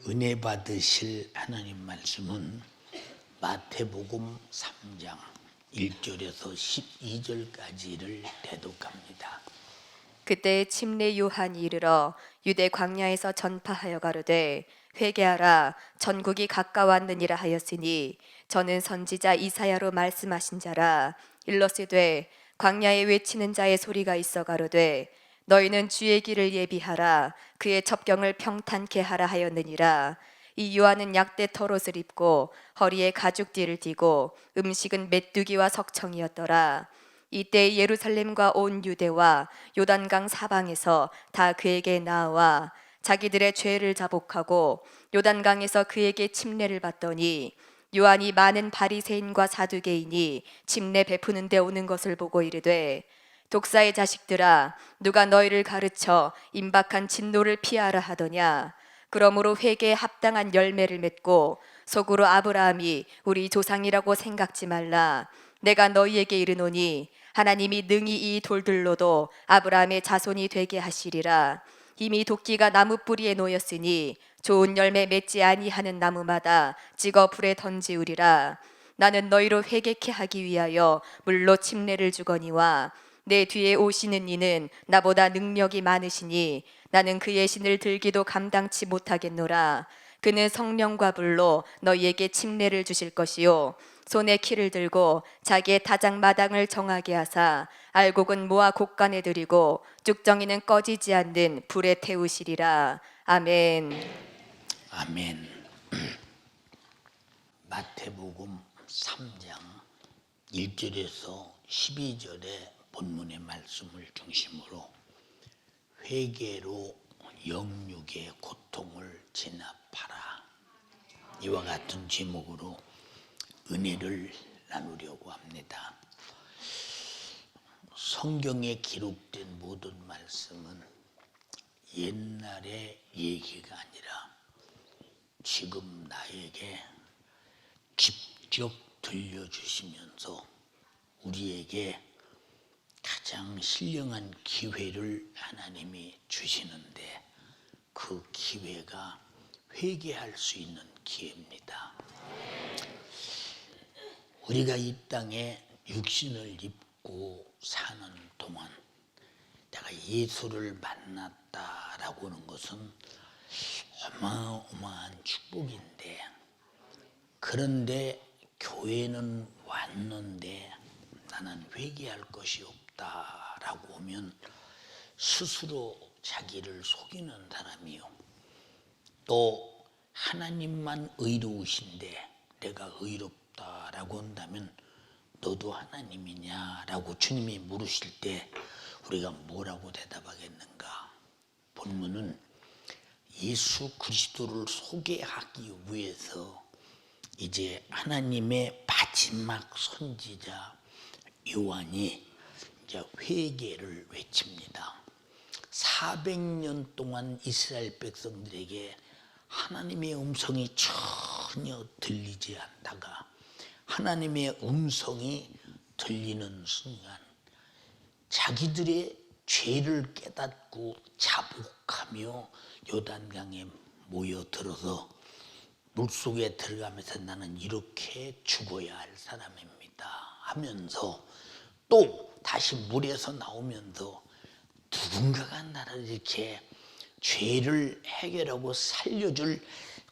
은혜 받으실 하나님 말씀은 마태복음 3장 1절에서 12절까지를 대독합니다. 그때 침례 요한이 이르러 유대 광야에서 전파하여 가로되 회개하라 전국이 가까웠느니라 하였으니 저는 선지자 이사야로 말씀하신 자라. 일러스되 광야에 외치는 자의 소리가 있어 가로되 너희는 주의 길을 예비하라 그의 첩경을 평탄케 하라 하였느니라. 이 요한은 약대 털옷을 입고 허리에 가죽띠를 띠고 음식은 메뚜기와 석청이었더라. 이때 예루살렘과 온 유대와 요단강 사방에서 다 그에게 나와 자기들의 죄를 자복하고 요단강에서 그에게 침례를 받더니 요한이 많은 바리새인과 사두개인이 침례 베푸는 데 오는 것을 보고 이르되 독사의 자식들아 누가 너희를 가르쳐 임박한 진노를 피하라 하더냐. 그러므로 회개에 합당한 열매를 맺고 속으로 아브라함이 우리 조상이라고 생각지 말라. 내가 너희에게 이르노니 하나님이 능히 이 돌들로도 아브라함의 자손이 되게 하시리라. 이미 도끼가 나무 뿌리에 놓였으니 좋은 열매 맺지 아니하는 나무마다 찍어 불에 던지우리라. 나는 너희로 회개케 하기 위하여 물로 침례를 주거니와 내 뒤에 오시는 이는 나보다 능력이 많으시니 나는 그의 신을 들기도 감당치 못하겠노라. 그는 성령과 불로 너희에게 침례를 주실 것이요 손에 키를 들고 자기의 타작마당을 정하게 하사 알곡은 모아 곡간에 들이고 쭉정이는 꺼지지 않는 불에 태우시리라. 아멘. 아멘. 마태복음 3장 1절에서 12절의 본문의 말씀을 중심으로 회개로 영육의 고통을 진압하라, 이와 같은 제목으로 은혜를 나누려고 합니다. 성경에 기록된 모든 말씀은 옛날의 얘기가 아니라 지금 나에게 직접 들려주시면서 우리에게 가장 신령한 기회를 하나님이 주시는데 그 기회가 회개할 수 있는 기회입니다. 우리가 이 땅에 육신을 입고 사는 동안 내가 예수를 만났다라고 하는 것은 어마어마한 축복인데, 그런데 교회는 왔는데 나는 회개할 것이 없다라고 하면 스스로 자기를 속이는 사람이요, 또 하나님만 의로우신데 내가 의롭다라고 한다면 너도 하나님이냐라고 주님이 물으실 때 우리가 뭐라고 대답하겠는가? 본문은 예수 그리스도를 소개하기 위해서 이제 하나님의 마지막 선지자 요한이 이제 회개를 외칩니다. 400년 동안 이스라엘 백성들에게 하나님의 음성이 전혀 들리지 않다가 하나님의 음성이 들리는 순간 자기들의 죄를 깨닫고 자복하며 요단강에 모여들어서 물속에 들어가면서 나는 이렇게 죽어야 할 사람입니다 하면서 또 다시 물에서 나오면서 누군가가 나를 이렇게 죄를 해결하고 살려줄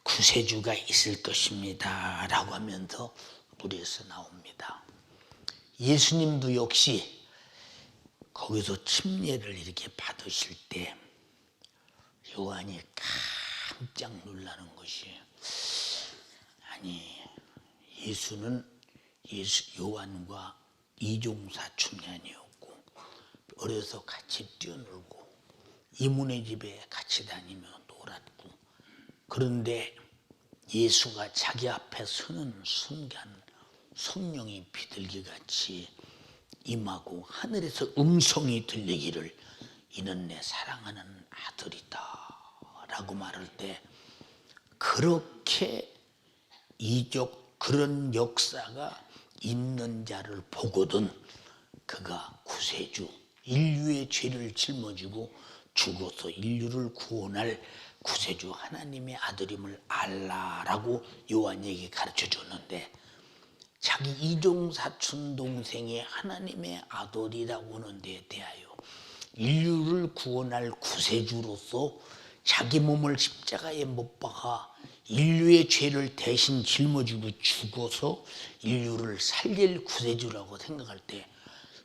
구세주가 있을 것입니다 라고 하면서 물에서 나옵니다. 예수님도 역시 거기서 침례를 이렇게 받으실 때 요한이 깜짝 놀라는 것이, 아니 예수는 요한과 이종사촌이 아니었고 어려서 같이 뛰어놀고 이모네 집에 같이 다니며 놀았고, 그런데 예수가 자기 앞에 서는 순간 성령이 비둘기같이 임하고 하늘에서 음성이 들리기를 이는 내 사랑하는 아들이다 라고 말할 때, 그렇게 이적 그런 역사가 있는 자를 보거든 그가 구세주, 인류의 죄를 짊어지고 죽어서 인류를 구원할 구세주 하나님의 아들임을 알라라고 요한에게 가르쳐 줬는데 자기 이종사촌 동생이 하나님의 아들이라고 하는 데에 대하여 인류를 구원할 구세주로서 자기 몸을 십자가에 못 박아 인류의 죄를 대신 짊어지고 죽어서 인류를 살릴 구세주라고 생각할 때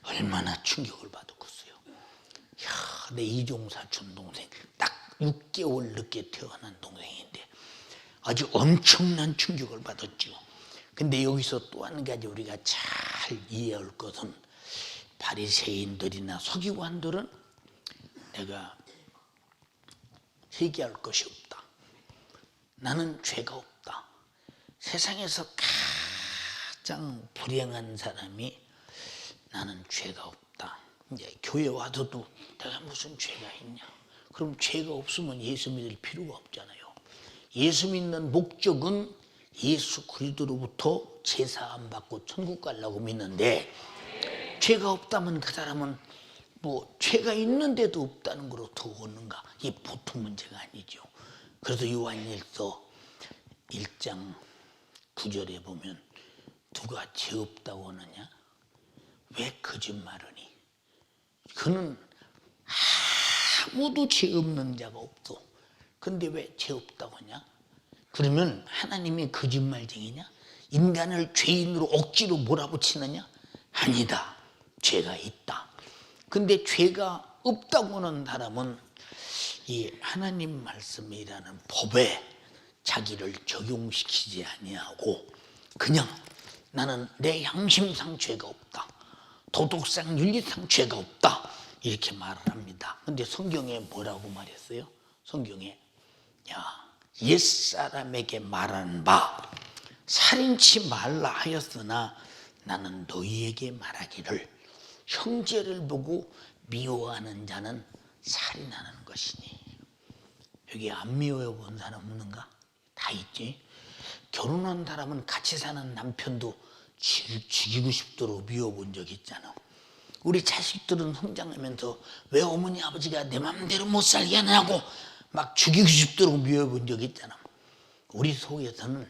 얼마나 충격을 받았겠어요. 야, 내 이종사촌 동생 딱 6개월 늦게 태어난 동생인데 아주 엄청난 충격을 받았죠. 근데 여기서 또 한 가지 우리가 잘 이해할 것은 바리새인들이나 서기관들은 내가 회개할 것이 없다. 나는 죄가 없다. 세상에서 가장 불행한 사람이 나는 죄가 없다. 이제 교회 와서도 내가 무슨 죄가 있냐? 그럼 죄가 없으면 예수 믿을 필요가 없잖아요. 예수 믿는 목적은 예수 그리스도로부터 제사함 받고 천국 가려고 믿는데 죄가 없다면 그 사람은 뭐 죄가 있는데도 없다는 거로 더 오는가? 이게 보통 문제가 아니죠. 그래서 요한일서 1장 9절에 보면 누가 죄 없다고 하느냐? 왜 거짓말하니? 그는 아무도 죄 없는 자가 없어. 근데 왜 죄 없다고 하냐? 그러면 하나님이 거짓말쟁이냐? 인간을 죄인으로 억지로 몰아붙이느냐? 아니다. 죄가 있다. 근데 죄가 없다고 하는 사람은 이 하나님 말씀이라는 법에 자기를 적용시키지 아니하고 그냥 나는 내 양심상 죄가 없다. 도덕상 윤리상 죄가 없다. 이렇게 말을 합니다. 근데 성경에 뭐라고 말했어요? 성경에 옛사람에게 말하는 바 살인치 말라 하였으나 나는 너희에게 말하기를 형제를 보고 미워하는 자는 살인하는 것이니. 여기 안 미워해 본 사람 없는가? 다 있지. 결혼한 사람은 같이 사는 남편도 죽이고 싶도록 미워본 적 있잖아. 우리 자식들은 성장하면서 왜 어머니 아버지가 내 맘대로 못 살게 하냐고 막 죽이고 싶도록 미워본 적 있잖아. 우리 속에서는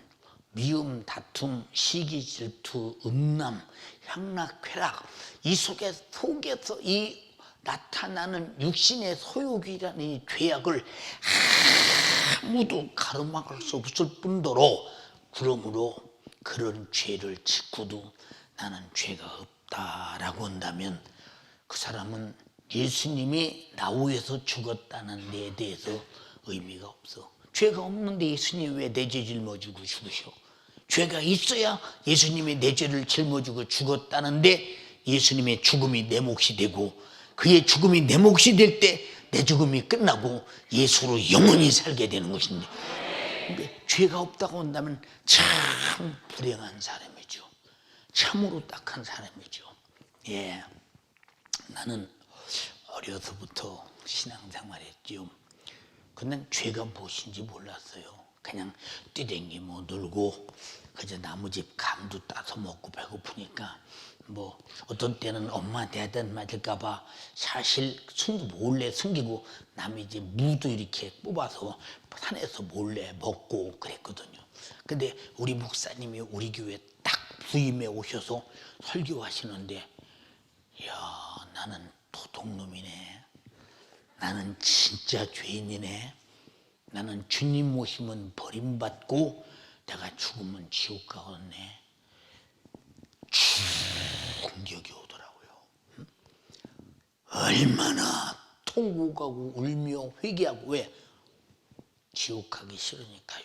미움, 다툼, 시기, 질투, 음란, 향락, 쾌락 이 속에서 이 나타나는 육신의 소욕이라는 이 죄악을 아무도 가로막을 수 없을 뿐더러 그러므로 그런 죄를 짓고도 나는 죄가 없다라고 한다면 그 사람은 예수님이 나 위해서 죽었다는 데에 대해서 의미가 없어. 죄가 없는데 예수님이 왜 내 죄 짊어지고 죽으셔? 죄가 있어야 예수님이 내 죄를 짊어지고 죽었다는데 예수님의 죽음이 내 몫이 되고 그의 죽음이 내 몫이 될 때 내 죽음이 끝나고 예수로 영원히 살게 되는 것인데 근데 죄가 없다고 한다면 참 불행한 사람이죠. 참으로 딱한 사람이죠. 예, 나는 어려서부터 신앙생활했지요. 근데 죄가 무엇인지 몰랐어요. 그냥 뛰댕기며 놀고 그저 나무집 감도 따서 먹고 배고프니까 뭐 어떤 때는 엄마한테 하던 맞을까 봐 사실 몰래 숨기고 남이 이제 무도 이렇게 뽑아서 산에서 몰래 먹고 그랬거든요. 근데 우리 목사님이 우리 교회 딱 부임해 오셔서 설교하시는데 야, 나는 도둑놈이네. 나는 진짜 죄인이네. 나는 주님 모시면 버림받고 내가 죽으면 지옥 가겠네. 충격이 오더라고요. 얼마나 통곡하고 울며 회개하고 왜? 지옥 가기 싫으니까요.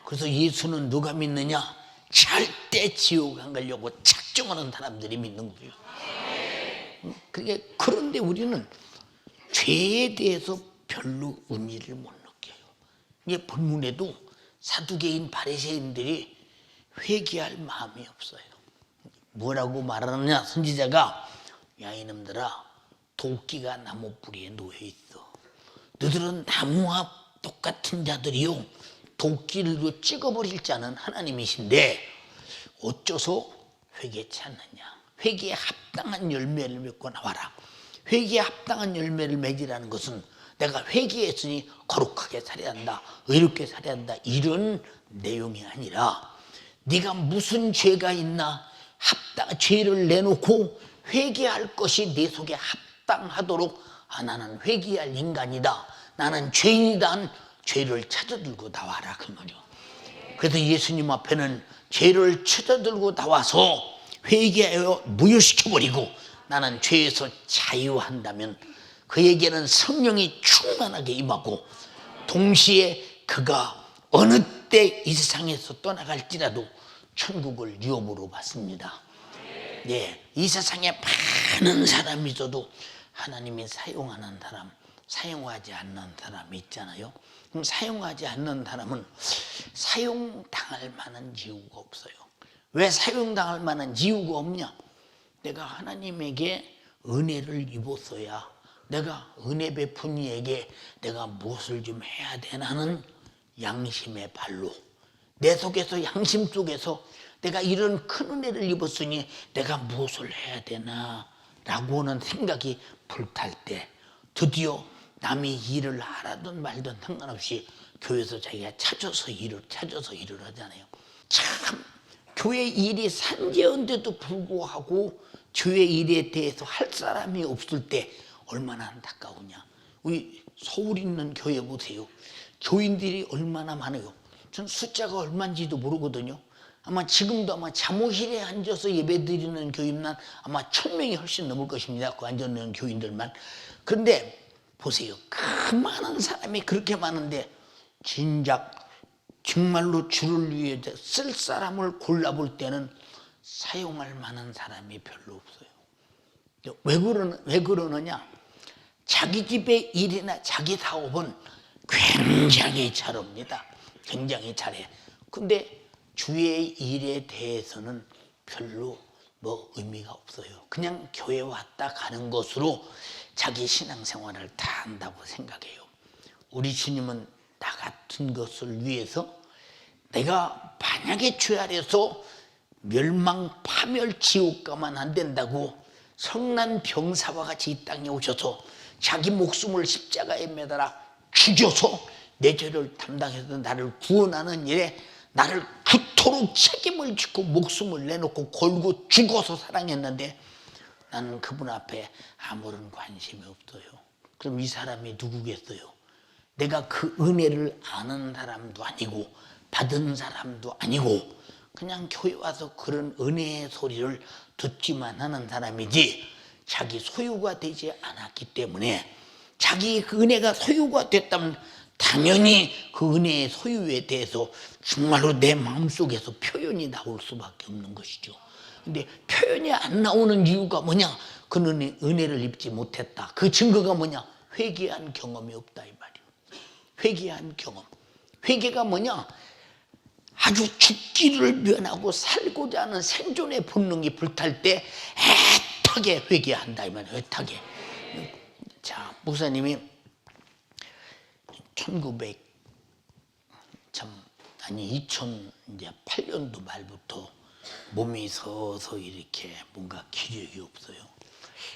그래서 예수는 누가 믿느냐? 절대 지옥 안 가려고 작정하는 사람들이 믿는 거예요. 그런데 우리는 죄에 대해서 별로 의미를 못 느껴요. 이게 본문에도 사두개인 바리새인들이 회개할 마음이 없어요. 뭐라고 말하느냐? 선지자가 야 이놈들아 도끼가 나무 뿌리에 놓여 있어. 너희들은 나무와 똑같은 자들이요 도끼를 찍어버릴 자는 하나님이신데 어째서 회개치 않느냐? 회개에 합당한 열매를 맺고 나와라. 회개에 합당한 열매를 맺으라는 것은 내가 회개했으니 거룩하게 살아야 한다, 의롭게 살아야 한다, 이런 내용이 아니라 네가 무슨 죄가 있나 죄를 내놓고 회개할 것이 네 속에 합당하도록 나는 회개할 인간이다, 나는 죄인이다, 죄를 찾아들고 나와라 그 말이요. 그래서 예수님 앞에는 죄를 찾아들고 나와서 회개하여 무효시켜버리고 나는 죄에서 자유한다면 그에게는 성령이 충만하게 임하고 동시에 그가 어느 때 이 세상에서 떠나갈지라도 천국을 유업으로 받습니다. 네, 이 세상에 많은 사람이 있어도 하나님이 사용하는 사람, 사용하지 않는 사람이 있잖아요. 그럼 사용하지 않는 사람은 사용당할 만한 이유가 없어요. 왜 사용당할 만한 이유가 없냐? 내가 하나님에게 은혜를 입었어야 내가 은혜 베푼 이에게 내가 무엇을 좀 해야 되나는 양심의 발로, 내 속에서 양심 속에서 내가 이런 큰 은혜를 입었으니 내가 무엇을 해야 되나 라고 하는 생각이 불탈 때 드디어 남이 일을 하라든 말든 상관없이 교회에서 자기가 찾아서 일을 하잖아요. 참 교회 일이 산재인데도 불구하고 교회 일에 대해서 할 사람이 없을 때 얼마나 안타까우냐. 우리 서울에 있는 교회 보세요. 교인들이 얼마나 많아요. 전 숫자가 얼마인지도 모르거든요. 아마 지금도 아마 잠옷실에 앉아서 예배드리는 교인만 아마 1000명이 훨씬 넘을 것입니다. 그 앉아있는 교인들만. 그런데 보세요. 그 많은 사람이 그렇게 많은데 진작 정말로 주를 위해 쓸 사람을 골라볼 때는 사용할 만한 사람이 별로 없어요. 왜 그러느냐? 자기 집의 일이나 자기 사업은 굉장히 잘합니다. 굉장히 잘해. 근데 주의 일에 대해서는 별로 의미가 없어요. 그냥 교회 왔다 가는 것으로 자기 신앙생활을 다 한다고 생각해요. 우리 주님은 나 같은 것을 위해서 내가 만약에 죄 아래서 멸망 파멸 지옥 가만 안 된다고 성난 병사와 같이 이 땅에 오셔서 자기 목숨을 십자가에 매달아 죽여서 내 죄를 담당해서 나를 구원하는 일에 나를 그토록 책임을 지고 목숨을 내놓고 걸고 죽어서 사랑했는데 나는 그분 앞에 아무런 관심이 없어요. 그럼 이 사람이 누구겠어요? 내가 그 은혜를 아는 사람도 아니고 받은 사람도 아니고 그냥 교회 와서 그런 은혜의 소리를 듣기만 하는 사람이지 자기 소유가 되지 않았기 때문에, 자기 그 은혜가 소유가 됐다면 당연히 그 은혜의 소유에 대해서 정말로 내 마음속에서 표현이 나올 수밖에 없는 것이죠. 근데 표현이 안 나오는 이유가 뭐냐? 그는 은혜를 입지 못했다. 그 증거가 뭐냐? 회개한 경험이 없다 이 말이에요. 회개한 경험. 회개가 뭐냐? 아주 죽기를 면하고 살고자 하는 생존의 본능이 불탈 때 애타게 회개한다 이 말이에요. 애타게. 자, 목사님이 2008년도 말부터 몸이 서서 이렇게 뭔가 기력이 없어요.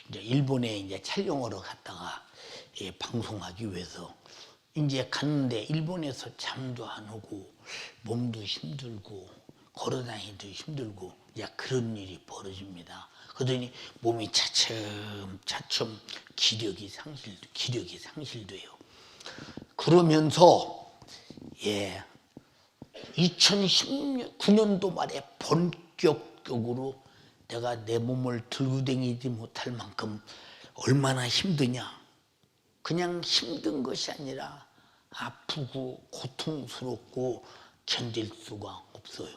이제 일본에 이제 촬영하러 갔다가 방송하기 위해서 이제 갔는데 일본에서 잠도 안 오고 몸도 힘들고 걸어다니기도 힘들고 이제 그런 일이 벌어집니다. 그러더니 몸이 차츰 기력이 상실돼요. 그러면서 2019년도 말에 본격적으로 내가 내 몸을 들고 다니지 못할 만큼 얼마나 힘드냐. 그냥 힘든 것이 아니라 아프고 고통스럽고 견딜 수가 없어요.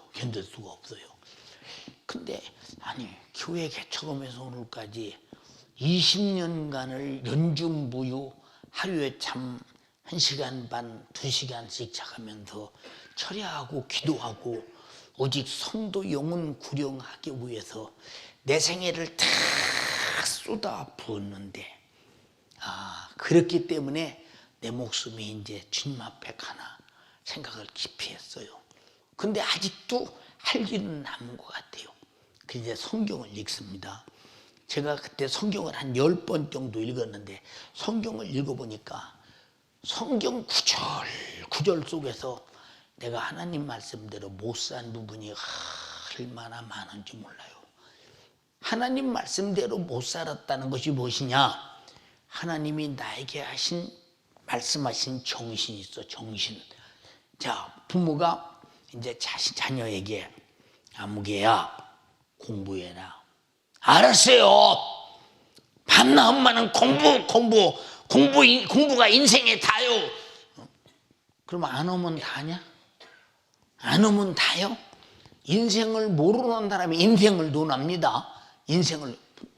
근데 아니 교회 개척하면서 오늘까지 20년간을 연중무휴 하루에 잠 1시간 반, 2시간씩 자가면서 철야하고 기도하고 오직 성도 영혼 구령하기 위해서 내 생애를 다 쏟아 부었는데 그렇기 때문에 내 목숨이 이제 주님 앞에 가나 생각을 깊이 했어요. 근데 아직도 할 일은 남은 것 같아요. 그래서 이제 성경을 읽습니다. 제가 그때 성경을 한 10번 정도 읽었는데 성경을 읽어보니까 성경 구절 속에서 내가 하나님 말씀대로 못 산 부분이 얼마나 많은지 몰라요. 하나님 말씀대로 못 살았다는 것이 무엇이냐? 하나님이 나에게 말씀하신 정신이 있어, 정신. 자, 부모가 이제 자녀에게 아무개야 공부해라. 알았어요. 밤낮 엄마는 공부가 인생에 다요. 그럼 안 오면 다냐? 안 오면 다요? 인생을 모르는 사람이 인생을 논합니다.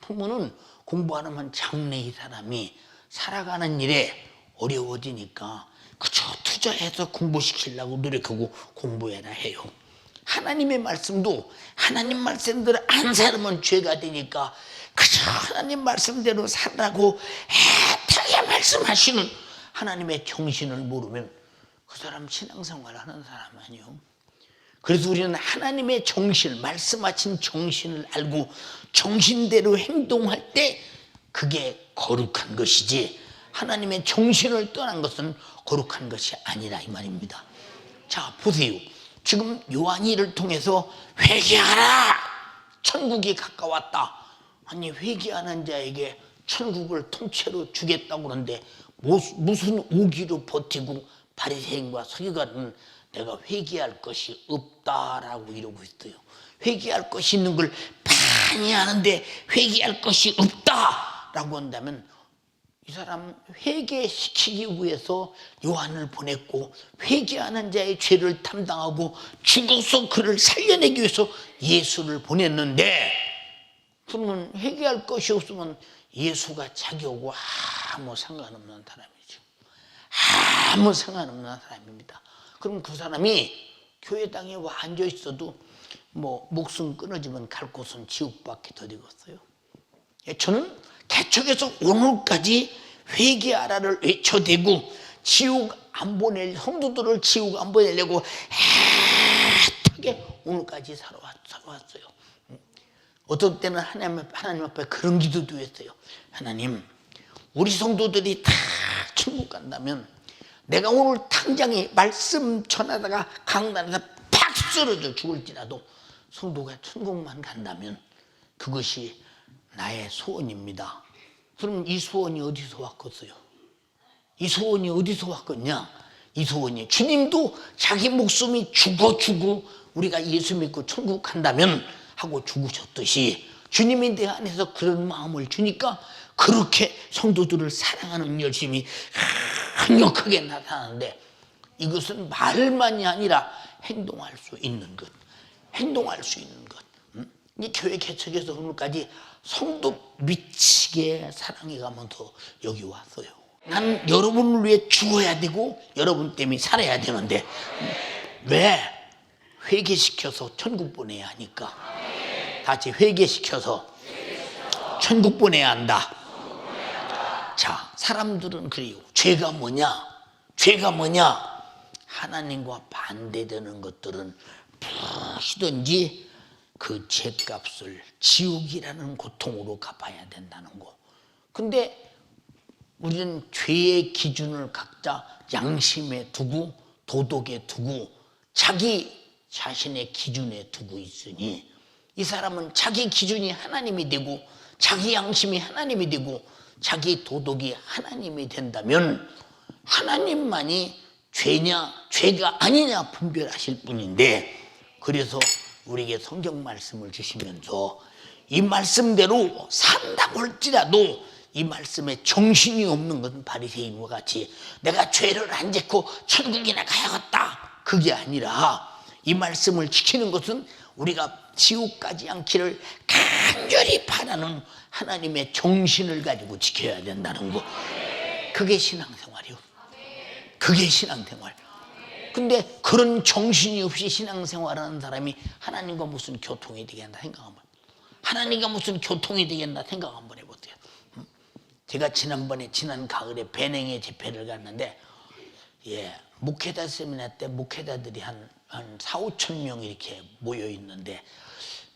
부모는 공부 안 하면 장래의 사람이 살아가는 일에 어려워지니까 그저 투자해서 공부시키려고 노력하고 공부해라 해요. 하나님의 말씀도 하나님 말씀대로 안 살면 죄가 되니까 그저 하나님 말씀대로 살라고 애타게 말씀하시는 하나님의 정신을 모르면 그 사람 신앙생활 하는 사람 아니요. 그래서 우리는 하나님의 정신, 말씀하신 정신을 알고 정신대로 행동할 때 그게 거룩한 것이지, 하나님의 정신을 떠난 것은 거룩한 것이 아니라 이 말입니다. 자, 보세요. 지금 요한이 이를 통해서 회개하라! 천국이 가까웠다. 아니, 회개하는 자에게 천국을 통째로 주겠다고 그러는데 무슨 오기로 버티고 바리새인과 서기관은 내가 회개할 것이 없다라고 이러고 있어요. 회개할 것이 있는 걸 많이 아는데 회개할 것이 없다라고 한다면 이 사람 회개시키기 위해서 요한을 보냈고, 회개하는 자의 죄를 담당하고 죽어서 그를 살려내기 위해서 예수를 보냈는데, 그러면 회개할 것이 없으면 예수가 자기하고 아무 상관없는 사람이죠. 아무 상관없는 사람입니다. 그럼 그 사람이 교회당에 와 앉아 있어도 뭐 목숨 끊어지면 갈 곳은 지옥밖에 더 되겠어요. 저는 개척에서 오늘까지 회개하라를 외쳐대고 지옥 안 보낼 성도들을 지옥 안 보내려고 애타게 오늘까지 살아왔어요. 어떤 때는 하나님 앞에 그런 기도도 했어요. 하나님, 우리 성도들이 다 천국 간다면 내가 오늘 당장에 말씀 전하다가 강단에서 팍 쓰러져 죽을지라도 성도가 천국만 간다면 그것이 나의 소원입니다. 그럼 이 소원이 어디서 왔겠어요? 이 소원이 어디서 왔겠냐? 이 소원이 주님도 자기 목숨이 죽고 우리가 예수 믿고 천국 간다면 하고 죽으셨듯이 주님이 내 안에서 그런 마음을 주니까 그렇게 성도들을 사랑하는 열심이 강력하게 나타나는데, 이것은 말만이 아니라 행동할 수 있는 것. 행동할 수 있는 것. 이 교회 개척에서 오늘까지 성도 미치게 사랑해 가면서 여기 왔어요. 나는 여러분을 위해 죽어야 되고 여러분 때문에 살아야 되는데 왜? 회개시켜서 천국 보내야 하니까. 다시 회개시켜서 천국 보내야 한다. 자, 사람들은 그래요. 죄가 뭐냐? 죄가 뭐냐? 하나님과 반대되는 것들은 무엇이든지 그 죄값을 지옥이라는 고통으로 갚아야 된다는 거. 근데 우리는 죄의 기준을 각자 양심에 두고 도덕에 두고 자기 자신의 기준에 두고 있으니, 이 사람은 자기 기준이 하나님이 되고 자기 양심이 하나님이 되고 자기 도덕이 하나님이 된다면 하나님만이 죄가 아니냐 분별하실 분인데, 그래서 우리에게 성경 말씀을 주시면서 이 말씀대로 산다고 할지라도 이 말씀에 정신이 없는 것은 바리새인과 같이 내가 죄를 안 짓고 천국이나 가야겠다, 그게 아니라 이 말씀을 지키는 것은 우리가 지옥 가지 않기를 간절히 바라는 하나님의 정신을 가지고 지켜야 된다는 거. 그게 신앙생활이요. 그게 신앙생활. 근데 그런 정신이 없이 신앙생활하는 사람이 하나님과 무슨 교통이 되겠나 생각 한번. 하나님과 무슨 교통이 되겠나 생각 한번 해보세요. 제가 지난 가을에 배냉에 집회를 갔는데, 목회자 세미나 때 목회자들이 한 4-5천 명 이렇게 모여 있는데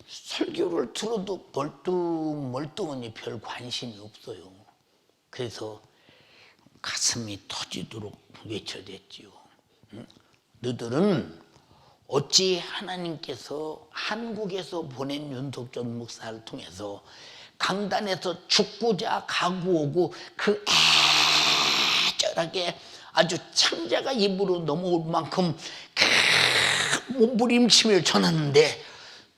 설교를 들어도 멀뚱멀뚱하니 별 관심이 없어요. 그래서 가슴이 터지도록 외쳐댔지요. 너희들은 어찌 하나님께서 한국에서 보낸 윤석전 목사를 통해서 강단에서 죽고자 가구오고 그 애절하게 아주 창자가 입으로 넘어올 만큼 몸부림치며 전하는데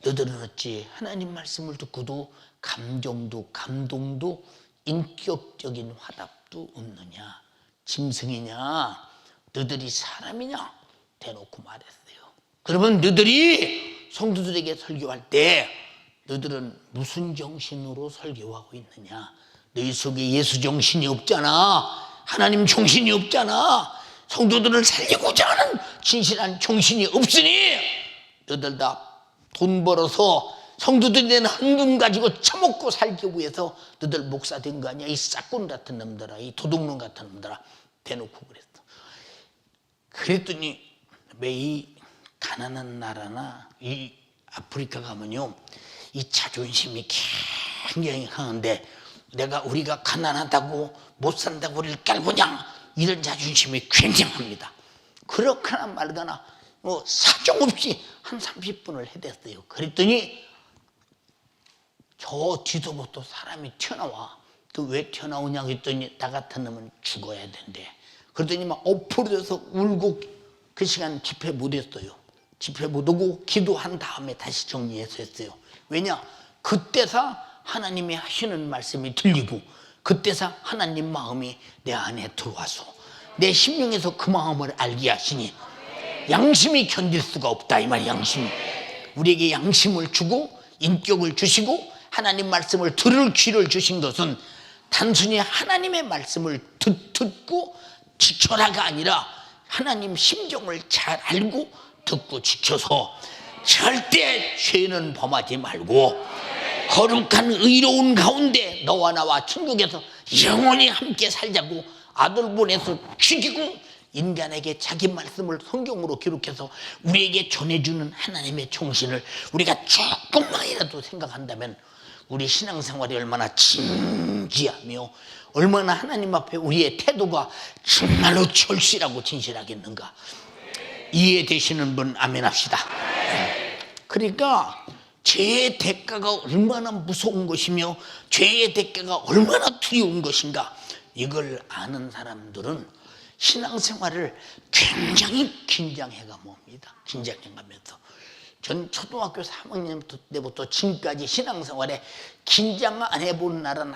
너희들은 어찌 하나님 말씀을 듣고도 감정도 감동도 인격적인 화답도 없느냐? 짐승이냐? 너희들이 사람이냐? 대놓고 말했어요. 그러면 너희들이 성도들에게 설교할 때 너희들은 무슨 정신으로 설교하고 있느냐? 너희 속에 예수 정신이 없잖아. 하나님 정신이 없잖아. 성도들을 살리고자 하는 진실한 정신이 없으니 너희들 다 돈 벌어서 성도들이 된 헌금 가지고 처먹고 살기 위해서 너희들 목사 된 거 아니야? 이 싹군 같은 놈들아, 이 도둑놈 같은 놈들아. 대놓고 그랬어. 그랬더니 왜 이 가난한 나라나 이 아프리카 가면요, 이 자존심이 굉장히 강한데 우리가 가난하다고 못 산다고 우리를 깔보냐, 이런 자존심이 굉장합니다. 그렇거나 말거나 뭐 사정없이 한 30분을 해댔어요. 그랬더니 저 뒤서부터 사람이 튀어나와. 그 왜 튀어나오냐고 했더니 나 같은 놈은 죽어야 된대. 그랬더니 막 엎어져서 울고 그 시간 집회 못했어요. 집회 못하고 기도한 다음에 다시 정리해서 했어요. 왜냐? 그때서 하나님이 하시는 말씀이 들리고 그때서 하나님 마음이 내 안에 들어와서 내 심령에서 그 마음을 알게 하시니 양심이 견딜 수가 없다 이 말이야. 양심이 우리에게 양심을 주고 인격을 주시고 하나님 말씀을 들을 귀를 주신 것은 단순히 하나님의 말씀을 듣고 지켜라가 아니라 하나님 심정을 잘 알고 듣고 지켜서 절대 죄는 범하지 말고 거룩한 의로운 가운데 너와 나와 천국에서 영원히 함께 살자고 아들 보내서 죽이고 인간에게 자기 말씀을 성경으로 기록해서 우리에게 전해주는 하나님의 정신을 우리가 조금만이라도 생각한다면 우리 신앙생활이 얼마나 진지하며 얼마나 하나님 앞에 우리의 태도가 정말로 절실하고 진실하겠는가. 이해되시는 분 아멘 합시다. 그러니까 죄의 대가가 얼마나 무서운 것이며 죄의 대가가 얼마나 두려운 것인가, 이걸 아는 사람들은 신앙생활을 굉장히 긴장해가 봅니다. 긴장해가면서 전 초등학교 3학년 때부터 지금까지 신앙생활에 긴장 안 해본 날은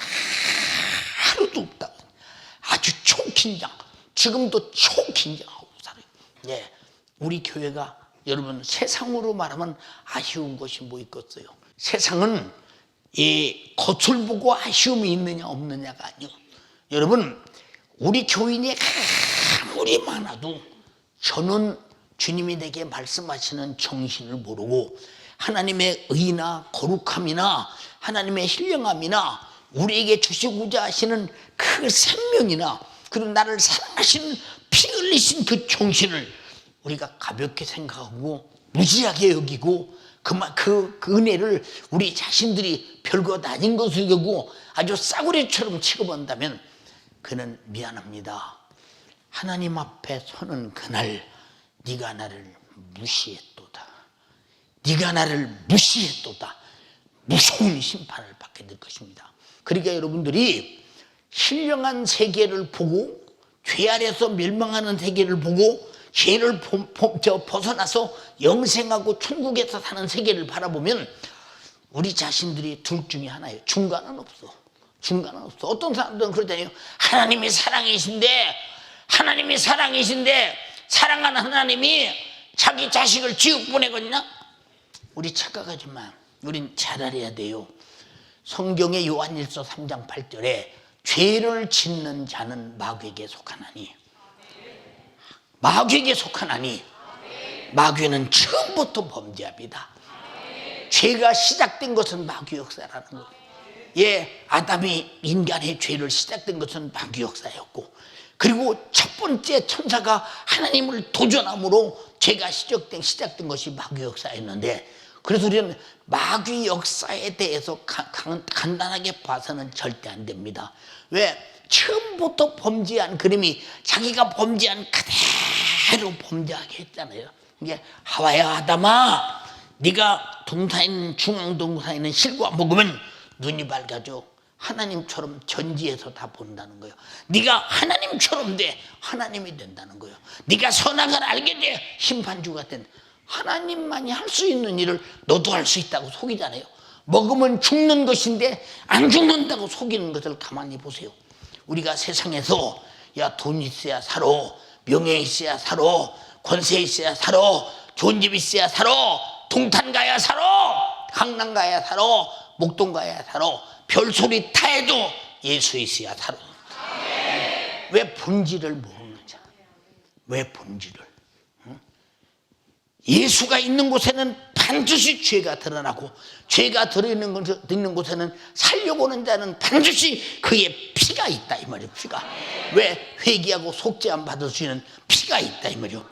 하루도 없다. 아주 초긴장, 지금도 초긴장하고 살아요. 네, 우리 교회가 여러분 세상으로 말하면 아쉬운 것이 뭐 있겠어요? 세상은 이 겉을 보고 아쉬움이 있느냐 없느냐가 아니요. 여러분 우리 교인이 아무리 많아도 저는 주님이 내게 말씀하시는 정신을 모르고 하나님의 의나 거룩함이나 하나님의 신령함이나 우리에게 주시고자 하시는 그 생명이나 그리고 나를 사랑하시는 피 흘리신 그 정신을 우리가 가볍게 생각하고 무지하게 여기고 그 은혜를 우리 자신들이 별것 아닌 것을 여기고 아주 싸구려처럼 취급한다면 그는 미안합니다. 하나님 앞에 서는 그날 네가 나를 무시했도다. 네가 나를 무시했도다. 무서운 심판을 받게 될 것입니다. 그러니까 여러분들이 신령한 세계를 보고 죄 아래서 멸망하는 세계를 보고 죄를 벗어나서 영생하고 천국에서 사는 세계를 바라보면 우리 자신들이 둘 중에 하나예요. 중간은 없어. 중간은 없어. 어떤 사람들은 그러잖아요. 하나님이 사랑이신데 사랑하는 하나님이 자기 자식을 지옥 보내겠냐? 우리 착각하지만 우린 잘 알아야 돼요. 성경의 요한일서 3장 8절에 죄를 짓는 자는 마귀에게 속하나니 마귀는 처음부터 범죄합니다. 죄가 시작된 것은 마귀 역사라는 거예요. 예, 아담이 인간의 죄를 시작된 것은 마귀 역사였고 그리고 첫 번째 천사가 하나님을 도전함으로 죄가 시작된 것이 마귀 역사였는데 그래서 우리는 마귀 역사에 대해서 간단하게 봐서는 절대 안 됩니다. 왜? 처음부터 범죄한 그림이 자기가 범죄한 그대로 범죄하게 했잖아요. 이게 하와야 아담아, 네가 동산에 중앙 동산에 있는 실과 먹으면 눈이 밝아져. 하나님처럼 전지에서 다 본다는 거예요. 네가 하나님처럼 돼. 하나님이 된다는 거예요. 네가 선악을 알게 돼. 심판주가 된다. 하나님만이 할 수 있는 일을 너도 할 수 있다고 속이잖아요. 먹으면 죽는 것인데 안 죽는다고 속이는 것을 가만히 보세요. 우리가 세상에서 야, 돈 있어야 살아, 명예 있어야 살아, 권세 있어야 살아, 좋은 집 있어야 살아, 동탄 가야 살아, 강남 가야 살아, 목동 가야 살아, 별소리 다 해도 예수 있어야 살아. 왜 본질을 모르는지. 왜 본질을. 예수가 있는 곳에는 반드시 죄가 드러나고, 죄가 들어있는 곳에는 살려고 하는 자는 반드시 그의 피가 있다 이 말이에요. 피가. 왜? 회개하고 속죄함 받을 수 있는 피가 있다 이 말이에요.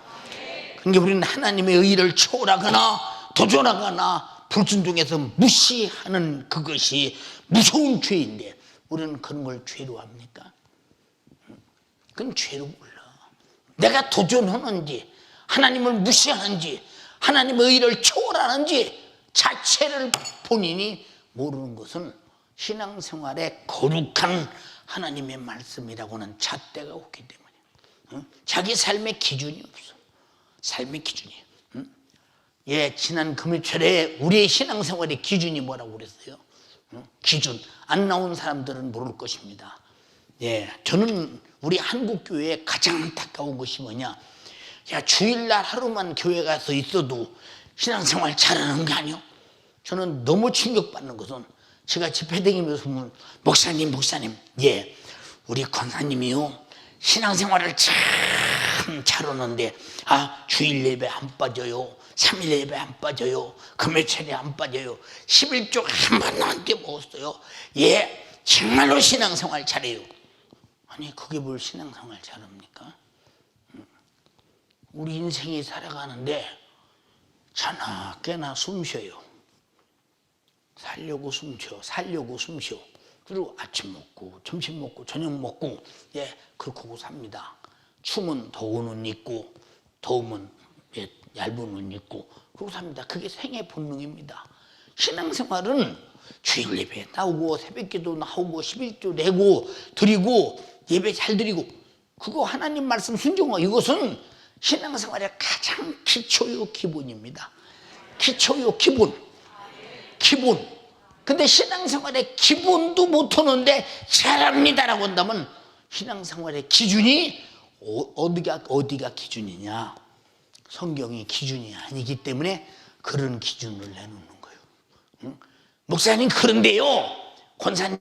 그러니까 우리는 하나님의 의의를 초월하거나 도전하거나 불순종해서 무시하는 그것이 무서운 죄인데, 우리는 그런 걸 죄로 합니까? 그건 죄로 몰라. 내가 도전하는지, 하나님을 무시하는지, 하나님의 의의를 초월하는지 자체를 본인이 모르는 것은 신앙생활에 거룩한 하나님의 말씀이라고는 잣대가 없기 때문이에요. 자기 삶의 기준이 없어. 삶의 기준이. 예, 지난 금요일에 우리의 신앙생활의 기준이 뭐라고 그랬어요? 기준. 안 나온 사람들은 모를 것입니다. 예, 저는 우리 한국교회에 가장 안타까운 것이 뭐냐? 야, 주일날 하루만 교회 가서 있어도 신앙생활 잘하는 거 아니요? 저는 너무 충격받는 것은, 제가 집회 다니면서 보면 목사님, 예, 우리 권사님이요 신앙생활을 참 잘하는데, 아, 주일 예배 안 빠져요, 3일 예배 안 빠져요, 금요일에 안 빠져요, 11조 한 번도 안 깨먹었어요. 예, 정말로 신앙생활 잘해요. 아니, 그게 뭘 신앙생활 잘합니까? 우리 인생이 살아가는데 자나 깨나 숨 쉬어요. 살려고 숨 쉬어. 그리고 아침 먹고 점심 먹고 저녁 먹고, 예, 그렇게 삽니다. 추우면 더운 옷 입고, 더우면 예, 얇은 옷 입고 그러고 삽니다. 그게 생의 본능입니다. 신앙생활은 주일 예배 나오고 새벽기도 나오고 11조 내고 드리고 예배 잘 드리고, 그거 하나님 말씀 순종하고, 이것은 신앙생활의 가장 기초요 기본입니다. 기초요 기본. 근데 신앙생활의 기본도 못하는데 잘합니다라고 한다면 신앙생활의 기준이 어디가 기준이냐? 성경이 기준이 아니기 때문에 그런 기준을 내놓는 거예요. 응? 목사님, 그런데요, 권사님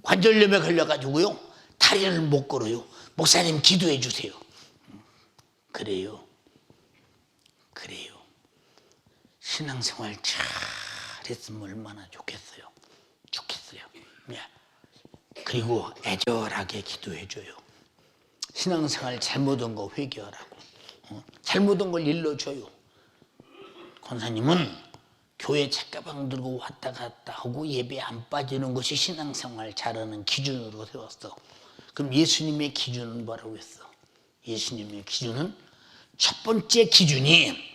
관절염에 걸려가지고요 다리를 못 걸어요. 목사님 기도해 주세요. 그래요. 신앙생활 잘했으면 얼마나 좋겠어요. 예. 그리고 애절하게 기도해 줘요. 신앙생활 잘못한 거 회개하라고. 잘못한 걸 일러줘요. 권사님은 교회 책가방 들고 왔다 갔다 하고 예배 안 빠지는 것이 신앙생활 잘하는 기준으로 세웠어. 그럼 예수님의 기준은 뭐라고 했어? 예수님의 기준은, 첫 번째 기준이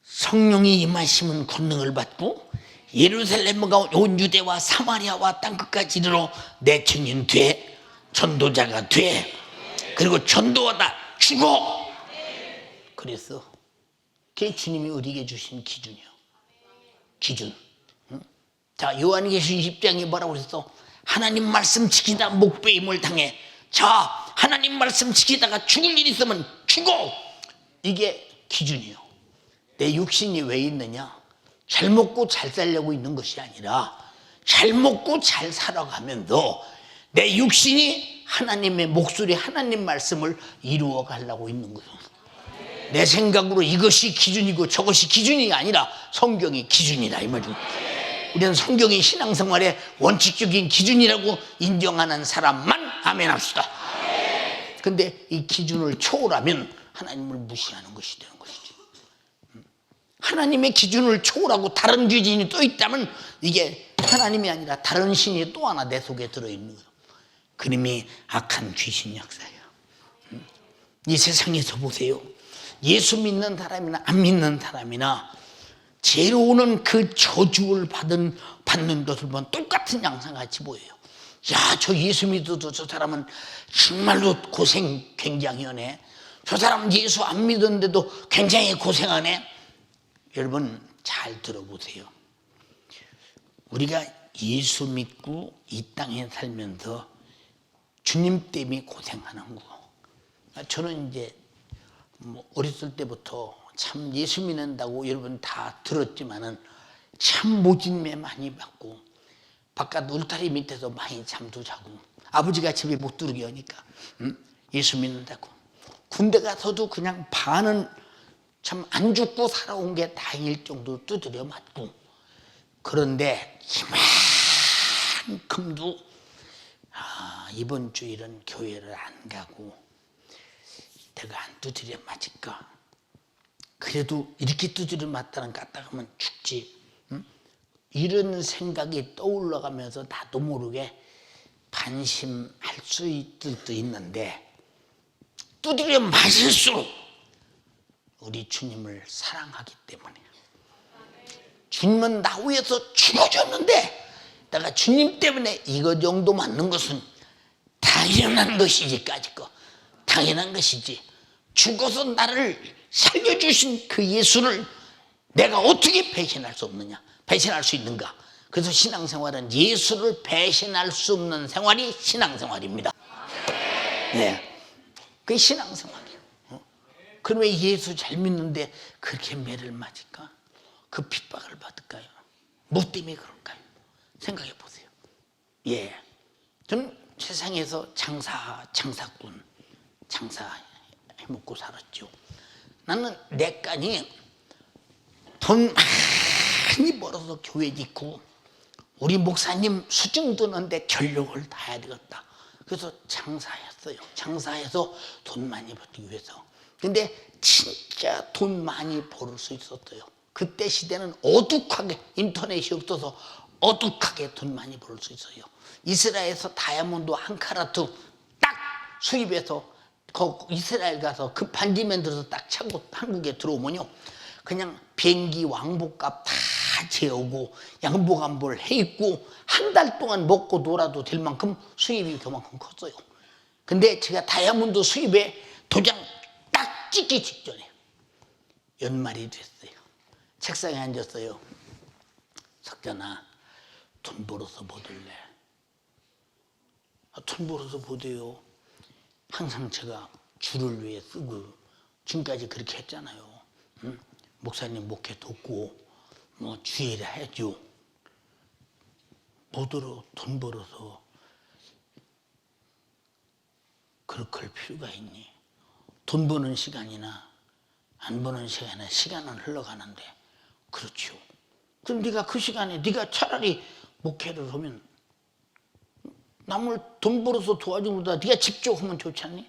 성령이 임하시면 권능을 받고 예루살렘과 온 유대와 사마리아와 땅끝까지 이르러 내 증인 돼, 전도자가 돼, 그리고 전도하다 죽어. 그래서 그게 주님이 우리에게 주신 기준이요. 기준. 자, 요한계시록 20장에 뭐라고 그랬어? 하나님 말씀 지키다 목배임을 당해. 자, 하나님 말씀 지키다가 죽을 일 있으면 죽어. 이게 기준이요. 내 육신이 왜 있느냐? 잘 먹고 잘 살려고 있는 것이 아니라 잘 먹고 잘 살아가면서 내 육신이 하나님의 목소리, 하나님 말씀을 이루어 가려고 있는 거죠. 내 생각으로 이것이 기준이고 저것이 기준이 아니라 성경이 기준이다 이 말이죠. 우리는 성경이 신앙생활의 원칙적인 기준이라고 인정하는 사람만 아멘 합시다. 근데 이 기준을 초월하면 하나님을 무시하는 것이 되는 것이지. 하나님의 기준을 초월하고 다른 기준이 또 있다면 이게 하나님이 아니라 다른 신이 또 하나 내 속에 들어있는 거예요. 그놈이 악한 귀신 역사예요. 이 세상에서 보세요. 예수 믿는 사람이나 안 믿는 사람이나 죄로 오는 그 저주를 받는 것을 보면 똑같은 양상같이 보여요. 야, 저 예수 믿어도 저 사람은 정말로 고생 굉장히 하네. 저 사람은 예수 안 믿었는데도 굉장히 고생하네. 여러분 잘 들어보세요. 우리가 예수 믿고 이 땅에 살면서 주님 때문에 고생하는 거. 저는 이제 어렸을 때부터 참 예수 믿는다고 여러분 다 들었지만은 참 모진매 많이 받고 바깥 울타리 밑에서 많이 잠도 자고 아버지가 집에 못 들어오게 하니까 예수 믿는다고 군대 가서도 그냥 반은 참 안 죽고 살아온 게 다행일 정도로 두드려 맞고 그런데 이만큼도 이번 주일은 교회를 안 가고 내가 안 두드려 맞을까? 그래도 이렇게 두드려 맞다는 까딱하면 죽지. 응? 이런 생각이 떠올라가면서 나도 모르게 반심할 수 있는데 두드려 맞을수록 우리 주님을 사랑하기 때문에 주님은 나 위해서 죽어줬는데 내가 주님 때문에 이거 정도 맞는 것은 당연한 것이지 까짓 거 당연한 것이지 죽어서 나를 살려주신 그 예수를 내가 어떻게 배신할 수 없느냐 배신할 수 있는가. 그래서 신앙생활은 예수를 배신할 수 없는 생활이 신앙생활입니다. 네, 그게 신앙생활이에요. 그럼 왜 예수 잘 믿는데 그렇게 매를 맞을까? 그 핍박을 받을까요? 뭐 때문에 그럴까요? 생각해 보세요. 예, 저는 세상에서 장사꾼 해먹고 살았죠. 나는 내 깐이 돈 많이 벌어서 교회 짓고 우리 목사님 수증 드는데 전력을 다해야 되겠다. 그래서 장사했어요. 장사해서 돈 많이 벌기 위해서. 근데 진짜 돈 많이 벌을 수 있었어요. 그때 시대는 어둑하게 인터넷이 없어서 어둑하게 돈 많이 벌 수 있어요. 이스라엘에서 다이아몬드 한 카라트 딱 수입해서 이스라엘 가서 그 반지면 들어서 딱 차고 한국에 들어오면요 그냥 비행기 왕복값 다 재우고 양복 한 벌 해입고 한 달 동안 먹고 놀아도 될 만큼 수입이 그만큼 컸어요. 근데 제가 다이아몬드 수입에 도장 딱 찍기 직전에 연말이 됐어요. 책상에 앉았어요. 석전아, 돈 벌어서 뭐 들래? 돈 벌어서 뭐 돼요? 항상 제가 주를 위해 쓰고 지금까지 그렇게 했잖아요. 응? 목사님 목회 돕고 뭐 주일에 해줘. 뭐더러 돈 벌어서 그렇게 할 필요가 있니? 돈 버는 시간이나 안 버는 시간에 시간은 흘러가는데 그렇죠. 그럼 네가 그 시간에 네가 차라리 목회를 하면 남을 돈 벌어서 도와주는 것보다 네가 직접 하면 좋지 않니?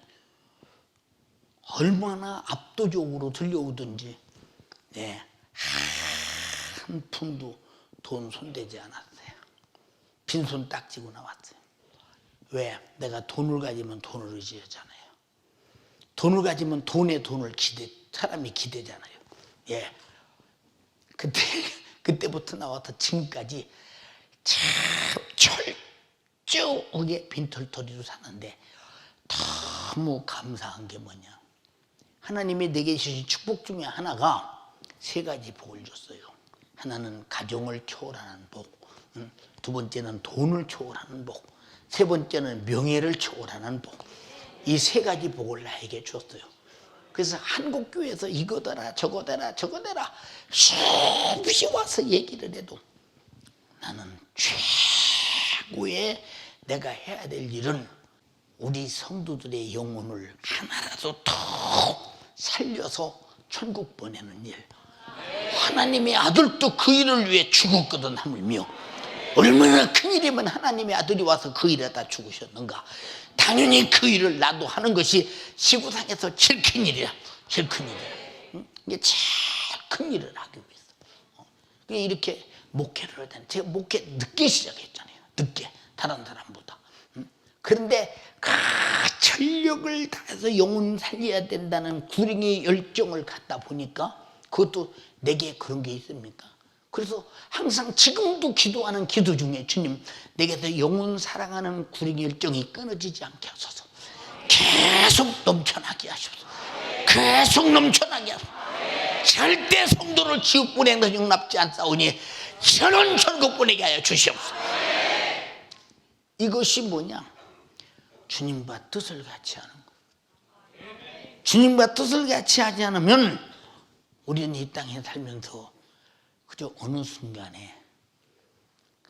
얼마나 압도적으로 들려오든지 네, 한 푼도 돈 손대지 않았어요. 빈손 딱 쥐고 나왔어요. 왜? 내가 돈을 가지면 돈을 의지하잖아요. 돈을 가지면 돈을 사람이 기대잖아요. 예. 그때부터 나와서 지금까지 참 철저하게 빈털터리로 사는데 너무 감사한 게 뭐냐. 하나님이 내게 주신 축복 중에 하나가 3가지 복을 줬어요. 하나는 가정을 초월하는 복, 두 번째는 돈을 초월하는 복, 세 번째는 명예를 초월하는 복. 이 3가지 복을 나에게 줬어요. 그래서 한국교회에서 이거더라 저거더라 수없이 와서 얘기를 해도 나는 최고의 내가 해야 될 일은 우리 성도들의 영혼을 하나라도 더 살려서 천국 보내는 일. 하나님의 아들도 그 일을 위해 죽었거든 하물며 얼마나 큰 일이면 하나님의 아들이 와서 그 일에다 죽으셨는가. 당연히 그 일을 나도 하는 것이 지구상에서 제일 큰 일이야. 제일 큰 일이야. 이게 제일 큰 일을 하기 위해서. 이렇게 목회를 하잖아요. 제가 목회 늦게 시작했잖아요. 늦게 다른 사람보다. 그런데 전력을 다해서 영혼 살려야 된다는 구령의 열정을 갖다 보니까 그것도 내게 그런 게 있습니까? 그래서 항상 지금도 기도하는 기도 중에 주님 내게서 영혼 사랑하는 구령의 열정이 끊어지지 않게 하소서. 계속 넘쳐나게 하소서. 계속 넘쳐나게 하소서. 절대 성도를 지옥 보내는 용납지 않사오니 저는 천국 보내게 하여 주시옵소서. 이것이 뭐냐? 주님과 뜻을 같이 하는 거예요. 주님과 뜻을 같이 하지 않으면 우리는 이 땅에 살면서 그저 어느 순간에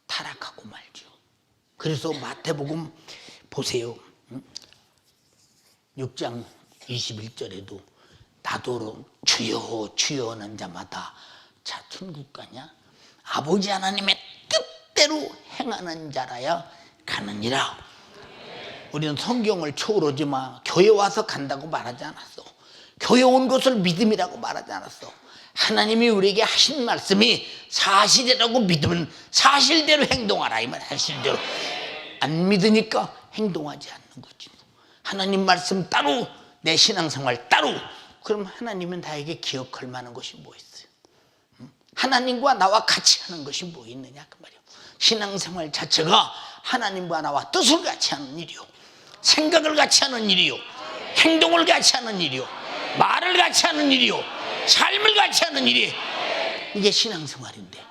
타락하고 말죠. 그래서 마태복음 보세요. 6장 21절에도 나더러 주여 주여 하는 자마다 자 천국 가냐? 아버지 하나님의 뜻대로 행하는 자라야 가느니라. 우리는 성경을 초월하지 마. 교회 와서 간다고 말하지 않았어. 교회 온 것을 믿음이라고 말하지 않았어. 하나님이 우리에게 하신 말씀이 사실이라고 믿으면 사실대로 행동하라 이 말. 사실대로 안 믿으니까 행동하지 않는 거지. 하나님 말씀 따로 내 신앙생활 따로. 그럼 하나님은 나에게 기억할 만한 것이 뭐 있어요? 하나님과 나와 같이 하는 것이 뭐 있느냐 그 말이에요. 신앙생활 자체가 하나님과 나와 뜻을 같이 하는 일이요, 생각을 같이 하는 일이요, 행동을 같이 하는 일이요, 말을 같이 하는 일이요, 삶을 같이 하는 일이. 이게 신앙생활인데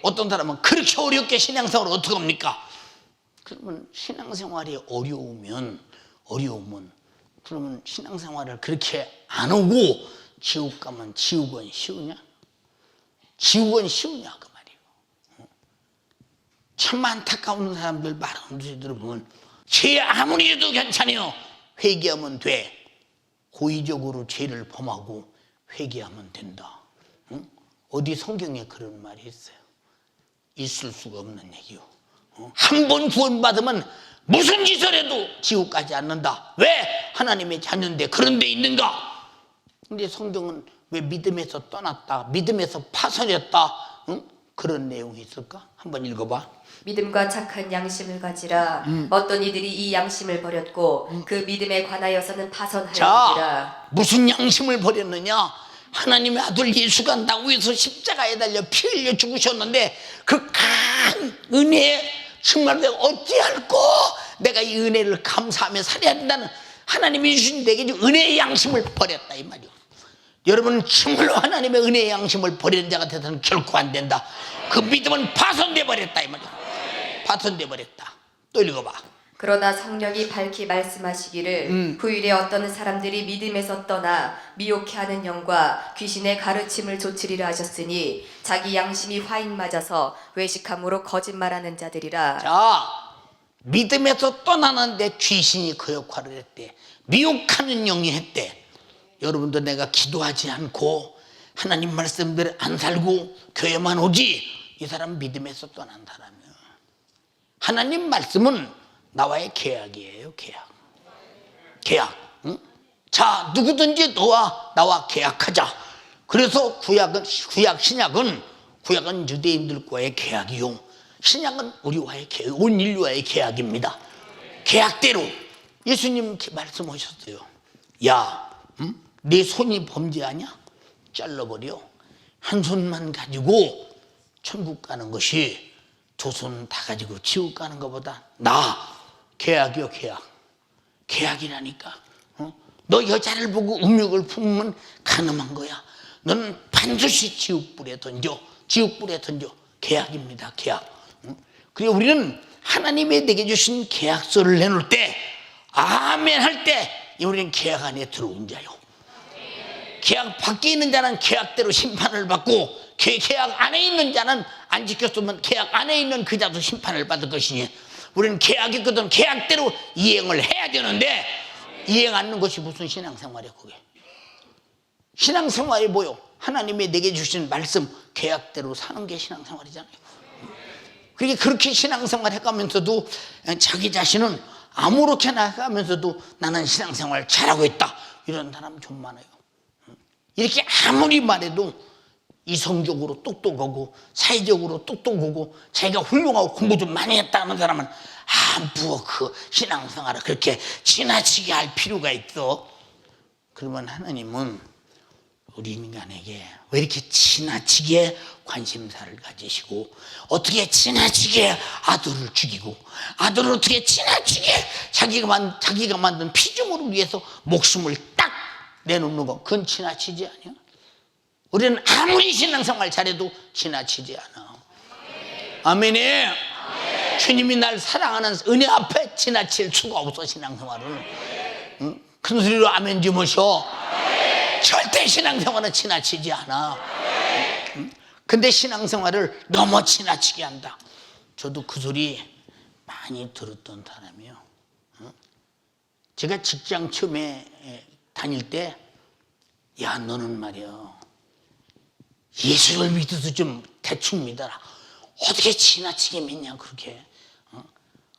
어떤 사람은 그렇게 어렵게 신앙생활을 어떻게 합니까? 그러면 신앙생활이 어려우면 그러면 신앙생활을 그렇게 안 하고 지옥 가면 지옥은 쉬우냐? 지옥은 쉬우냐 그 말이에요. 참 안타까운 사람들 말하는 소리 들어보면 죄 아무리 해도 괜찮아요. 회개하면 돼. 고의적으로 죄를 범하고 회개하면 된다. 응? 어디 성경에 그런 말이 있어요? 있을 수가 없는 얘기요. 한 번 구원받으면 무슨 짓을 해도 지옥 가지 않는다. 왜? 하나님의 자녀인데 그런 데 있는가? 근데 성경은 왜 믿음에서 떠났다, 믿음에서 파선했다, 응? 그런 내용이 있을까? 한번 읽어봐. 믿음과 착한 양심을 가지라. 어떤 이들이 이 양심을 버렸고 그 믿음에 관하여서는 파선하였느니라. 자, 무슨 양심을 버렸느냐? 하나님의 아들 예수가 나 위해서 십자가에 달려 피 흘려 죽으셨는데 그 큰 은혜에 정말 내가 어찌할꼬 내가 이 은혜를 감사하며 살아야 된다는 하나님이 주신 내게 은혜의 양심을 버렸다 이 말이요. 여러분 정말로 하나님의 은혜의 양심을 버리는 자가 되서는 결코 안 된다. 그 믿음은 파손돼 버렸다 이 말이요. 파손돼 버렸다. 또 읽어봐. 그러나 성령이 밝히 말씀하시기를 후일에 어떤 사람들이 믿음에서 떠나 미혹해하는 영과 귀신의 가르침을 좇으리라 하셨으니 자기 양심이 화인 맞아서 외식함으로 거짓말하는 자들이라. 자, 믿음에서 떠나는데 귀신이 그 역할을 했대. 미혹하는 영이 했대. 여러분도 내가 기도하지 않고 하나님 말씀대로 안 살고 교회만 오지, 이 사람 믿음에서 떠난 사람이야. 하나님 말씀은 나와의 계약이에요. 계약. 응? 자, 누구든지 너와 나와 계약하자. 그래서 구약 신약은 유대인들과의 계약이요, 신약은 우리와의 계약, 온 인류와의 계약입니다. 계약대로 예수님 말씀하셨어요. 야, 네 손이 범죄하냐? 잘라버려. 한 손만 가지고 천국 가는 것이 두 손 다 가지고 지옥 가는 것보다 나아. 계약이요, 계약이라니까. 너 여자를 보고 음욕을 품으면 간음한 거야. 너는 반드시 지옥불에 던져. 계약입니다, 계약. 그리고 우리는 하나님이 내게 주신 계약서를 내놓을 때, 아멘 할 때 우리는 계약 안에 들어온 자요. 계약 밖에 있는 자는 계약대로 심판을 받고, 계약 안에 있는 자는 안 지켰으면 계약 안에 있는 그 자도 심판을 받을 것이니, 우리는 계약이거든 계약대로 이행을 해야 되는데 이행 않는 것이 무슨 신앙생활이야 그게. 신앙생활이 뭐요? 하나님이 내게 주신 말씀 계약대로 사는 게 신앙생활이잖아요. 그러니까 그렇게 신앙생활 해가면서도 자기 자신은 아무렇게나 해가면서도 나는 신앙생활 잘하고 있다, 이런 사람 좀 많아요. 이렇게 아무리 말해도 이성적으로 똑똑하고 사회적으로 똑똑하고 자기가 훌륭하고 공부 좀 많이 했다는 사람은 뭐 그 신앙생활을 그렇게 지나치게 할 필요가 있어. 그러면 하나님은 우리 인간에게 왜 이렇게 지나치게 관심사를 가지시고, 어떻게 지나치게 아들을 죽이고, 아들을 어떻게 지나치게 자기가 만든 피조물을 위해서 목숨을 딱 내놓는 거, 그건 지나치지 않아요? 우리는 아무리 신앙생활 잘해도 지나치지 않아. 아멘이에요. 주님이 날 사랑하는 은혜 앞에 지나칠 수가 없어. 신앙생활을. 응? 큰 소리로 아멘 좀 하셔. 절대 신앙생활은 지나치지 않아. 응? 근데 신앙생활을 너무 지나치게 한다. 저도 그 소리 많이 들었던 사람이에요. 응? 제가 직장 처음에 다닐 때, 야 너는 말이야 예수를 믿어도 좀 대충 믿어라. 어떻게 지나치게 믿냐 그렇게.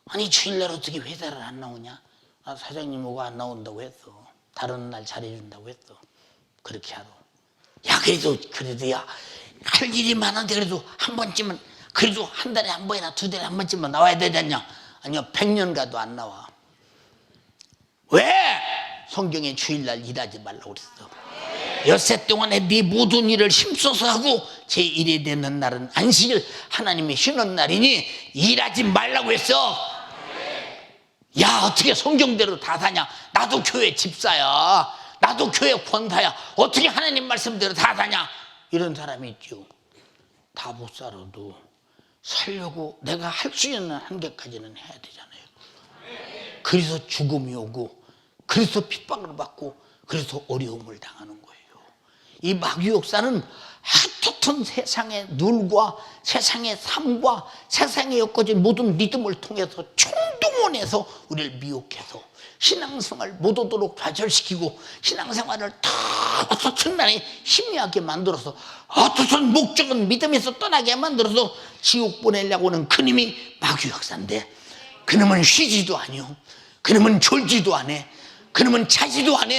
아니 주일날 어떻게 회사를 안 나오냐. 사장님하고 안 나온다고 했어. 다른 날 잘해준다고 했어. 그렇게 하러. 야 그래도 야 할 일이 많은데 그래도 한 번쯤은, 그래도 한 달에 한 번이나 두 달에 한 번쯤은 나와야 되지 않냐. 아니요 100년 가도 안 나와. 왜? 성경에 주일날 일하지 말라고 그랬어. 엿새 동안에 네 모든 일을 힘써서 하고 제1에 되는 날은 안식일 하나님의 쉬는 날이니 일하지 말라고 했어. 야 어떻게 성경대로 다 사냐. 나도 교회 집사야. 나도 교회 권사야. 어떻게 하나님 말씀대로 다 사냐. 이런 사람이 있죠. 다 못 살아도 살려고 내가 할 수 있는 한계까지는 해야 되잖아요. 그래서 죽음이 오고, 그래서 핍박을 받고, 그래서 어려움을 당하는 거예요. 이 마귀 역사는 하여튼 세상의 눈과 세상의 삶과 세상에 엮어진 모든 믿음을 통해서 총동원해서 우리를 미혹해서 신앙생활 못 오도록 좌절시키고, 신앙생활을 더 어떻게 희미하게 만들어서 어떤 목적은 믿음에서 떠나게 만들어서 지옥 보내려고 하는 그놈이 마귀 역사인데, 그놈은 쉬지도 않요. 그놈은 졸지도 않아. 그놈은 자지도 않아.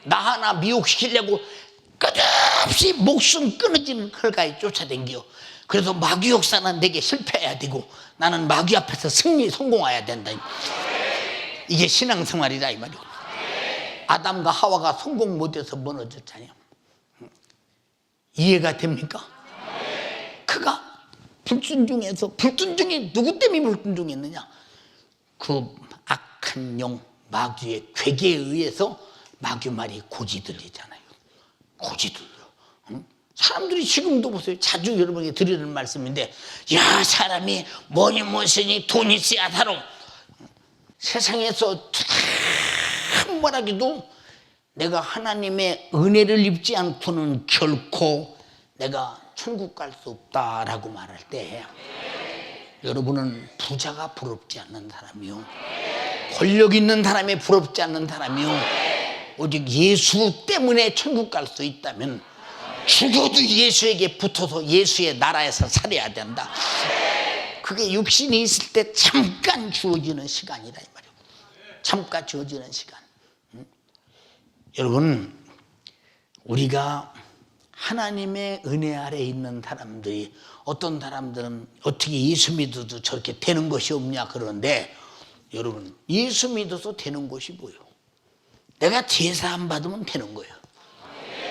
나 하나 미혹시키려고 끝없이 목숨 끊어지는 헐가에 쫓아댕겨. 그래서 마귀 역사는 내게 실패해야 되고 나는 마귀 앞에서 성공해야 된다. 이게 신앙생활이다 이 말이야. 아담과 하와가 성공 못해서 무너졌잖아요. 이해가 됩니까? 그가 불순종이 누구 때문에 불순종했느냐? 그 악한 영 마귀의 괴계에 의해서 마귀 말이 고지 들리잖아요. 고지 들려. 사람들이 지금도 보세요. 자주 여러분에게 드리는 말씀인데, 야 사람이 뭐니 무엇이니 돈이 있어야 살아. 세상에서 참 뭐라기도 내가 하나님의 은혜를 입지 않고는 결코 내가 천국 갈 수 없다라고 말할 때, 여러분은 부자가 부럽지 않는 사람이요, 권력 있는 사람이 부럽지 않는 사람이요, 오직 예수 때문에 천국 갈 수 있다면 죽어도 예수에게 붙어서 예수의 나라에서 살아야 된다. 그게 육신이 있을 때 잠깐 주어지는 시간이다 이 말이에요. 잠깐 주어지는 시간. 여러분, 우리가 하나님의 은혜 아래 있는 사람들이, 어떤 사람들은 어떻게 예수 믿어도 저렇게 되는 것이 없냐 그러는데, 여러분 예수 믿어서 되는 것이 뭐예요? 내가 제사 안 받으면 되는 거예요.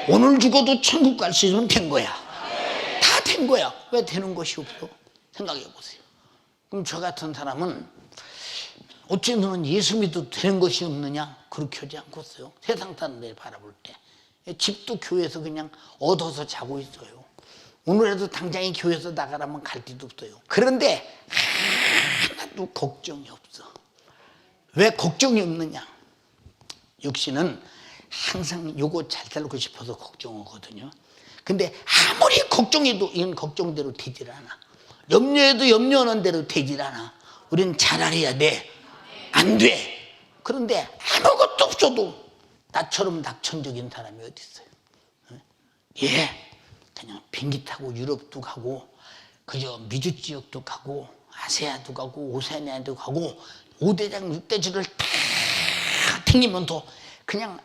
오늘 죽어도 천국 갈 수 있으면 된 거야. 다 된 거야. 왜 되는 것이 없어? 생각해 보세요. 그럼 저 같은 사람은 어찌 너는 예수 믿어도 되는 것이 없느냐? 그렇게 하지 않고 있어요. 세상 사람들 바라볼 때 집도 교회에서 그냥 얻어서 자고 있어요. 오늘에도 당장에 교회에서 나가라면 갈 데도 없어요. 그런데 하나도 걱정이 없어. 왜 걱정이 없느냐? 육신은 항상 요거 잘 살고 싶어서 걱정하거든요. 근데 아무리 걱정해도 이건 걱정대로 되질 않아. 염려해도 염려하는 대로 되질 않아. 우리는 잘 알아야 돼. 안 돼. 그런데 아무것도 없어도 나처럼 낙천적인 사람이 어디 있어요? 예, 그냥 비행기 타고 유럽도 가고, 그저 미주 지역도 가고, 아세아도 가고, 오세아니아도 가고, 5대장 6대주를 다 튕기면서 그냥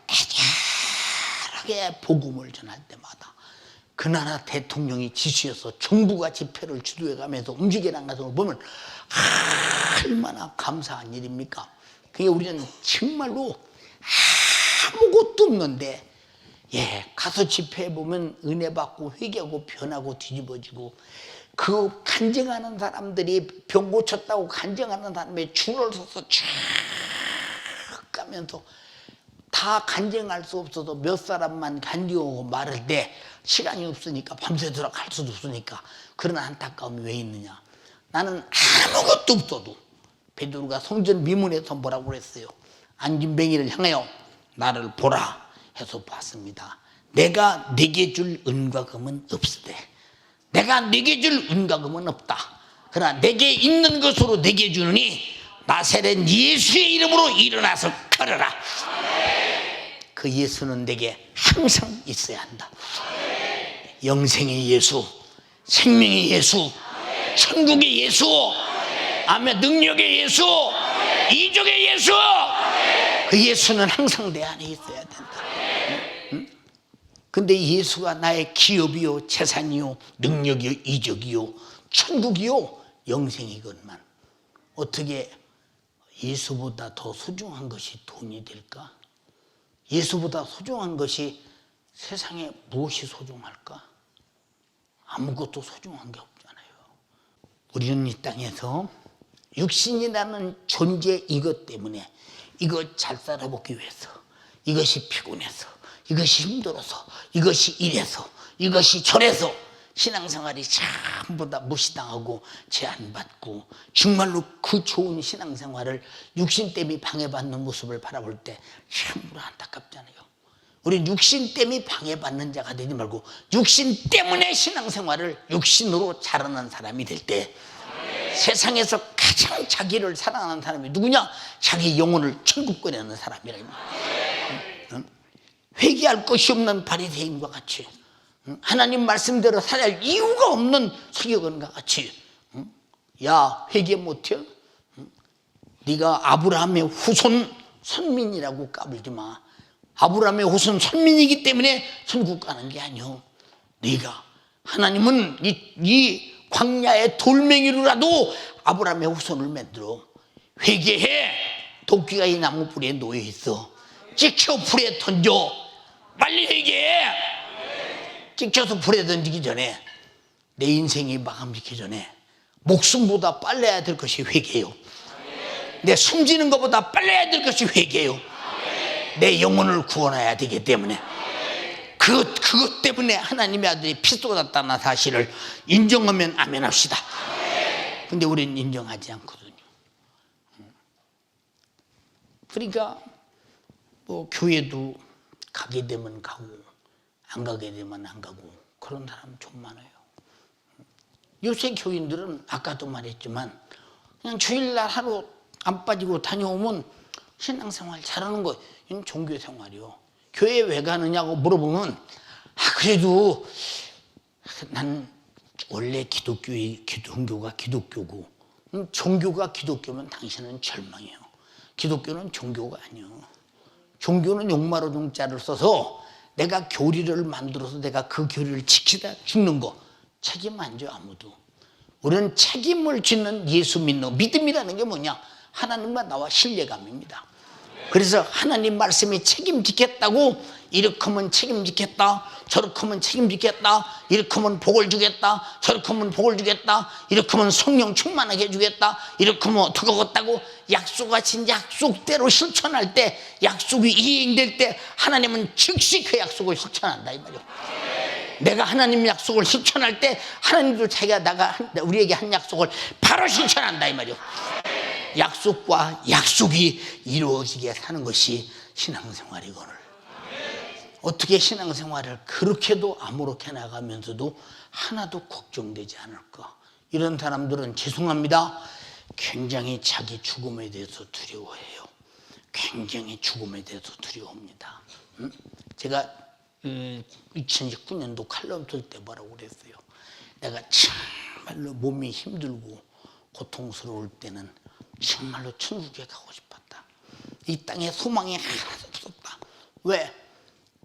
애절하게 복음을 전할 때마다 그 나라 대통령이 지시해서 정부가 집회를 주도해가면서 움직여나가는 것을 보면 얼마나 감사한 일입니까? 그게 우리는 정말로 아무것도 없는데 가서 집회해 보면 은혜 받고 회개하고 변하고 뒤집어지고 그 간증하는 사람들이 병 고쳤다고 간증하는 사람이 줄을 서서 쭉 가면서 다 간증할 수 없어서 몇 사람만 간증하고 말할 때 시간이 없으니까 밤새도록 할 수도 없으니까 그런 안타까움이 왜 있느냐. 나는 아무것도 없어도 베드로가 성전 미문에서 뭐라고 그랬어요? 안진뱅이를 향하여 나를 보라 해서 봤습니다. 내가 네게 줄 은과 금은 없으되 내가 네게 줄 은과 금은 없다. 그러나 내게 있는 것으로 네게 주느니 나사렛 예수의 이름으로 일어나서 걸어라. 그 예수는 내게 항상 있어야 한다. 영생의 예수, 생명의 예수, 천국의 예수, 아멘, 능력의 예수, 이적의 예수, 그 예수는 항상 내 안에 있어야 된다. 근데 예수가 나의 기업이요, 재산이요, 능력이요, 이적이요, 천국이요, 영생이건만 어떻게 예수보다 더 소중한 것이 돈이 될까? 예수보다 소중한 것이 세상에 무엇이 소중할까? 아무것도 소중한 게 없잖아요. 우리는 이 땅에서 육신이라는 존재 이것 때문에 이것 잘 살아보기 위해서 이것이 피곤해서 이것이 힘들어서 이것이 이래서 이것이 저래서 신앙생활이 전부 다 무시당하고 제한받고 정말로 그 좋은 신앙생활을 육신 때문에 방해받는 모습을 바라볼 때 참으로 안타깝잖아요. 우리 육신 때문에 방해받는 자가 되지 말고 육신 때문에 신앙생활을 육신으로 자라는 사람이 될 때 세상에서 가장 자기를 사랑하는 사람이 누구냐? 자기 영혼을 천국 꺼내는 사람이라. 회개할 것이 없는 바리새인과 같이 하나님 말씀대로 살아야 이유가 없는 서기관과 같이 야 회개 못해? 네가 아브라함의 후손 선민이라고 까불지 마. 아브라함의 후손 선민이기 때문에 천국 가는 게 아니오. 네가 하나님은 이 광야의 돌멩이로라도 아브라함의 후손을 만들어. 회개해. 도끼가 이 나무 뿌리에 놓여 있어. 찍혀 불에 던져. 빨리 회개해. 찍혀서 불에 던지기 전에 내 인생이 마감되기 전에 목숨보다 빨라야 될 것이 회개요. 내 숨지는 것보다 빨라야 될 것이 회개요. 내 영혼을 구원해야 되기 때문에 그것 때문에 하나님의 아들이 피 쏟았다는 사실을 인정하면 아멘 합시다. 근데 우리는 인정하지 않거든요. 그러니까 뭐 교회도 가게 되면 가고 안 가게 되면 안 가고 그런 사람 좀 많아요. 요새 교인들은 아까도 말했지만 그냥 주일날 하루 안 빠지고 다녀오면 신앙생활 잘하는 거, 이건 종교생활이요. 교회 왜 가느냐고 물어보면 그래도 난 원래 종교가 기독교고 종교가 기독교면 당신은 절망이에요. 기독교는 종교가 아니에요. 종교는 용마로 종자를 써서 내가 교리를 만들어서 내가 그 교리를 지키다 죽는 거 책임 안 져 아무도. 우리는 책임을 짓는 예수 믿는 믿음이라는 게 뭐냐? 하나님과 나와 신뢰감입니다. 그래서 하나님 말씀이 책임지겠다고 이렇게 하면 책임지겠다, 저렇게 하면 책임지겠다, 이렇게 하면 복을 주겠다, 저렇게 하면 복을 주겠다, 이렇게 하면 성령 충만하게 해주겠다, 이렇게 하면 어떻게 하겠다고 약속하신 약속대로 실천할 때, 약속이 이행될 때 하나님은 즉시 그 약속을 실천한다 이 말이에요. 내가 하나님 약속을 실천할 때 하나님도 자기가 우리에게 한 약속을 바로 실천한다 이 말이에요. 약속과 약속이 이루어지게 사는 것이 신앙생활이거늘. 어떻게 신앙생활을 그렇게도 아무렇게 나가면서도 하나도 걱정되지 않을까? 이런 사람들은 죄송합니다, 굉장히 자기 죽음에 대해서 두려워해요. 굉장히 죽음에 대해서 두려워합니다. 제가 2019년도 칼럼 쓸 때 뭐라고 그랬어요? 내가 정말로 몸이 힘들고 고통스러울 때는 정말로 천국에 가고 싶었다. 이 땅에 소망이 하나도 없었다. 왜?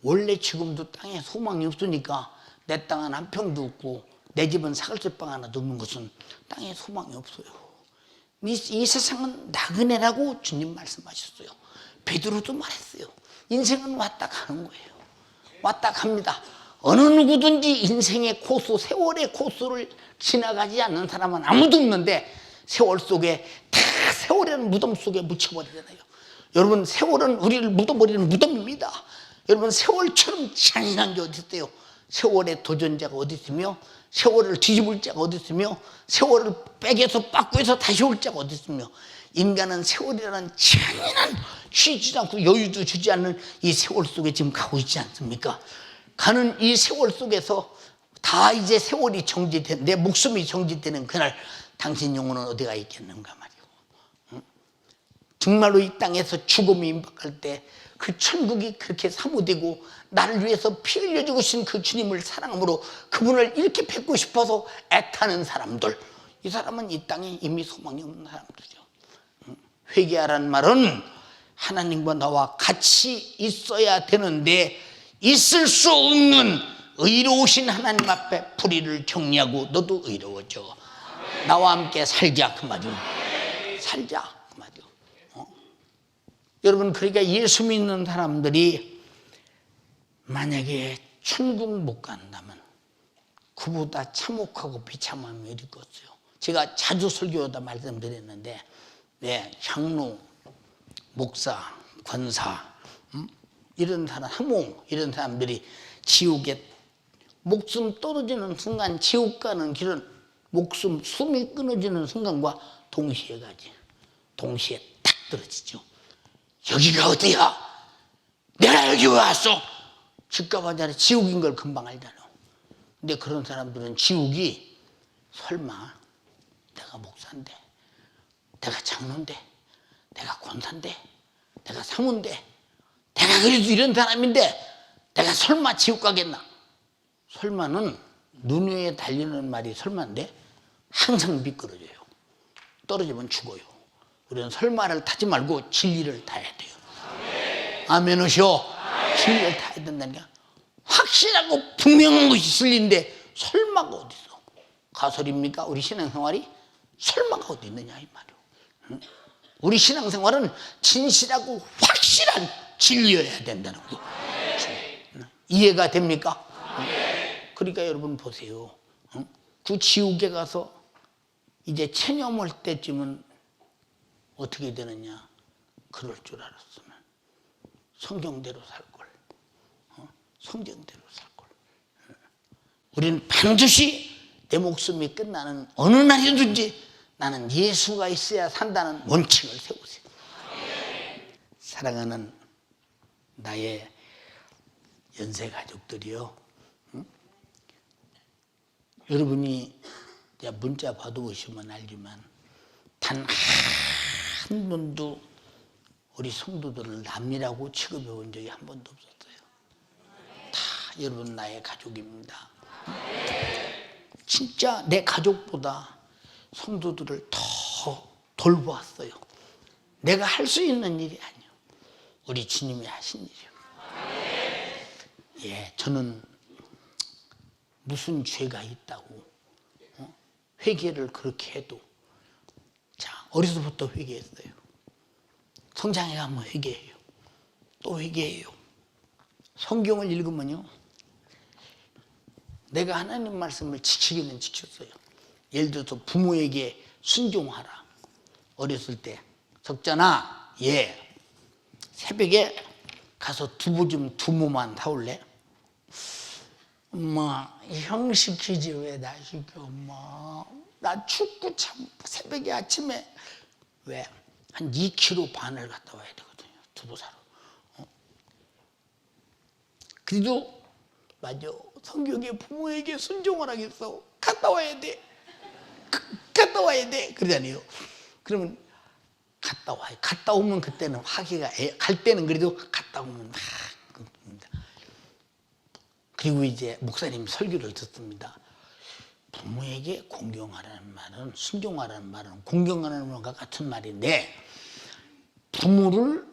원래 지금도 땅에 소망이 없으니까 내 땅은 한 평도 없고 내 집은 사글세방 하나도 없는 것은 땅에 소망이 없어요. 이 세상은 나그네라고 주님 말씀하셨어요. 베드로도 말했어요. 인생은 왔다 가는 거예요. 왔다 갑니다. 어느 누구든지 인생의 코스, 세월의 코스를 지나가지 않는 사람은 아무도 없는데 세월 속에 다 세월이라는 무덤 속에 묻혀버리잖아요. 여러분, 세월은 우리를 묻어버리는 무덤입니다. 여러분, 세월처럼 잔인한 게 어디 있어요? 세월의 도전자가 어디 있으며 세월을 뒤집을 자가 어디 있으며 세월을 빼개서 빠꾸해서 다시 올 자가 어디 있으며 인간은 세월이라는 잔인한 쉬지도 않고 여유도 주지 않는 이 세월 속에 지금 가고 있지 않습니까? 가는 이 세월 속에서 다 이제 세월이 정지된, 내 목숨이 정지되는 그날 당신 영혼은 어디가 있겠는가 말이오. 응? 정말로 이 땅에서 죽음이 임박할 때 그 천국이 그렇게 사모되고 나를 위해서 피 흘려 죽으신 그 주님을 사랑함으로 그분을 이렇게 뵙고 싶어서 애타는 사람들, 이 사람은 이 땅에 이미 소망이 없는 사람들이죠. 회개하라는 말은 하나님과 나와 같이 있어야 되는데 있을 수 없는 의로우신 하나님 앞에 불의를 정리하고 너도 의로워져. 나와 함께 살자 그 말이요. 살자 그 말이요. 여러분, 그러니까 예수 믿는 사람들이 만약에 천국 못 간다면 그보다 참혹하고 비참함이 어디 있겠어요. 제가 자주 설교하다 말씀드렸는데 장로, 목사, 권사 이런 사람, 하몽 이런 사람들이 지옥에 목숨 떨어지는 순간 지옥 가는 길은 목숨, 숨이 끊어지는 순간과 동시에 가지. 동시에 딱 떨어지죠. 여기가 어디야? 내가 여기 왜 왔어? 직감하잖아. 지옥인 걸 금방 알잖아. 근데 그런 사람들은 지옥이 설마 내가 목사인데, 내가 장로인데, 내가 권사인데, 내가 사모인데, 내가 그래도 이런 사람인데 내가 설마 지옥 가겠나? 설마는 눈 위에 달리는 말이 설마인데 항상 미끄러져요. 떨어지면 죽어요. 우리는 설마를 타지 말고 진리를 타야 돼요. 아멘 하시오. 진리를 타야 된다니까. 확실하고 분명한 것이 진리인데 설마가 어디 있어? 가설입니까? 우리 신앙생활이? 설마가 어디 있느냐 이 말이요. 응? 우리 신앙생활은 진실하고 확실한 진리여야 된다는 거죠. 이해가 됩니까? 그러니까 여러분 보세요. 그 지옥에 가서 이제 체념할 때쯤은 어떻게 되느냐? 그럴 줄 알았으면 성경대로 살걸. 성경대로 살걸. 우리는 반드시 내 목숨이 끝나는 어느 날이든지 나는 예수가 있어야 산다는 원칙을 세우세요. 사랑하는 나의 연세 가족들이요. 여러분이 문자 받아오시면 알지만 단 한 번도 우리 성도들을 남이라고 취급해 본 적이 한 번도 없었어요. 다 여러분 나의 가족입니다. 진짜 내 가족보다 성도들을 더 돌보았어요. 내가 할 수 있는 일이 아니에요. 우리 주님이 하신 일이에요. 저는 무슨 죄가 있다고 회개를 그렇게 해도 어려서부터 회개했어요. 성장에 가면 회개해요. 또 회개해요. 성경을 읽으면요, 내가 하나님 말씀을 지키기는 지켰어요. 예를 들어서 부모에게 순종하라. 어렸을 때 석전아, 새벽에 가서 두부 좀 두모만 사올래? 엄마, 형 시키지 왜 나 시켜? 엄마, 나 춥고 참 새벽에 아침에 왜? 한 2kg 반을 갔다 와야 되거든요. 두부 사러. 그래도 맞아. 성경에 부모에게 순종하라고 했어. 갔다 와야 돼. 갔다 와야 돼. 그러잖아요. 그러면 갔다 와요. 갔다 오면 그때는 화기가, 갈 때는 그래도 갔다 오면 막 끊깁니다. 그리고 이제 목사님 설교를 듣습니다. 부모에게 공경하라는 말은, 순종하라는 말은 공경하는 말과 같은 말인데, 부모를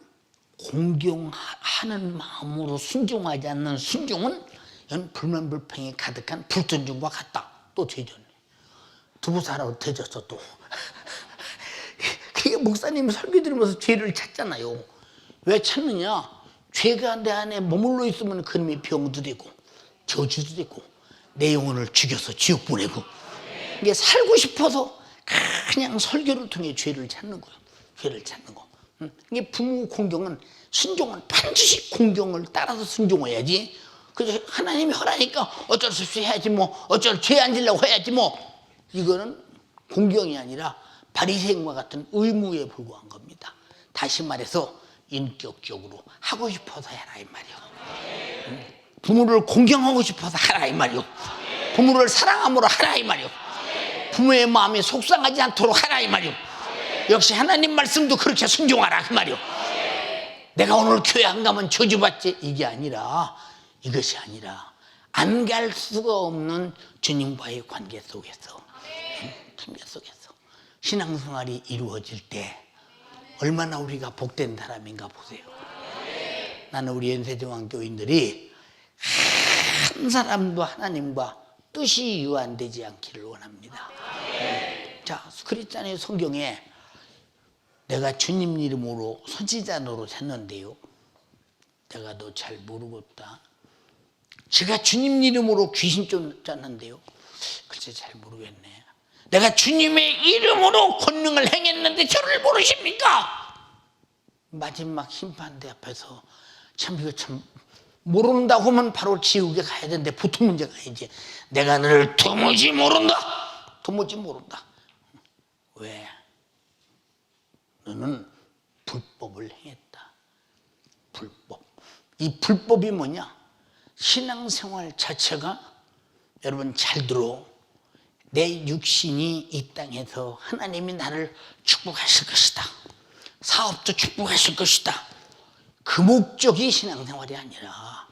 공경하는 마음으로 순종하지 않는 순종은 이건 불만불평이 가득한 불순종과 같다. 또 죄졌네. 두부 사라고 되졌어 또. 그게 목사님 설교 들으면서 죄를 찾잖아요. 왜 찾느냐? 죄가 내 안에 머물러 있으면 그놈이 병도 되고 저주도 되고 내 영혼을 죽여서 지옥 보내고, 이게 살고 싶어서 그냥 설교를 통해 죄를 찾는 거예요. 죄를 찾는 거. 이게 부모 공경은, 순종은 반드시 공경을 따라서 순종해야지. 그래서 하나님이 허라니까 어쩔 수 없이 해야지 뭐, 어쩔 죄 안 지려고 해야지 뭐, 이거는 공경이 아니라 바리새인과 같은 의무에 불과한 겁니다. 다시 말해서 인격적으로 하고 싶어서 해라 이 말이요. 부모를 공경하고 싶어서 하라 이 말이요. 부모를 사랑함으로 하라 이 말이요. 부모의 마음이 속상하지 않도록 하라 이 말이요. 역시 하나님 말씀도 그렇게 순종하라 그 말이요. 내가 오늘 교회 안 가면 저주받지, 이게 아니라, 이것이 아니라 안 갈 수가 없는 주님과의 관계 속에서, 관계 속에서 신앙생활이 이루어질 때 얼마나 우리가 복된 사람인가 보세요. 나는 우리 연세대왕 교인들이 한 사람도 하나님과 뜻이 유한되지 않기를 원합니다. 자, 크리스찬의 성경에 내가 주님 이름으로 선지자 노릇 했는데요, 내가 너 잘 모르겠다. 제가 주님 이름으로 귀신 쫓았는데요, 글쎄 잘 모르겠네. 내가 주님의 이름으로 권능을 행했는데 저를 모르십니까? 마지막 심판대 앞에서 참 이거 참 모른다고 하면 바로 지옥에 가야 되는데 보통 문제 가야지. 내가 너를 도무지 모른다. 도무지 모른다. 왜? 너는 불법을 행했다. 불법. 이 불법이 뭐냐? 신앙생활 자체가, 여러분 잘 들어, 내 육신이 이 땅에서 하나님이 나를 축복하실 것이다. 사업도 축복하실 것이다. 그 목적이 신앙생활이 아니라,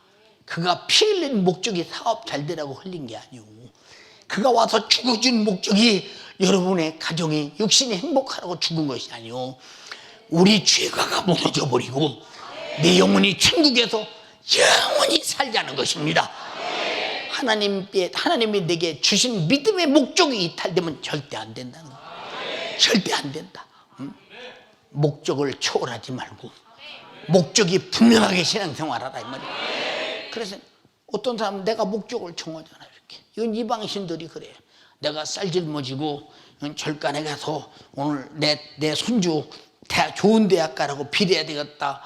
그가 피 흘린 목적이 사업 잘 되라고 흘린 게 아니고, 그가 와서 죽어준 목적이 여러분의 가정이, 육신이 행복하라고 죽은 것이 아니오. 우리 죄가가 무너져 버리고 내 영혼이 천국에서 영원히 살자는 것입니다. 하나님이 내게 주신 믿음의 목적이 이탈되면 절대 안 된다는 거예요. 절대 안 된다. 목적을 초월하지 말고 목적이 분명하게 신앙생활하라 이 말이에요. 그래서 어떤 사람은 내가 목적을 정하잖아요. 이렇게. 이건 이방신들이 그래요. 내가 쌀 짊어지고 절간에 가서 오늘 내 손주 좋은 대학 가라고 빌어야 되겠다.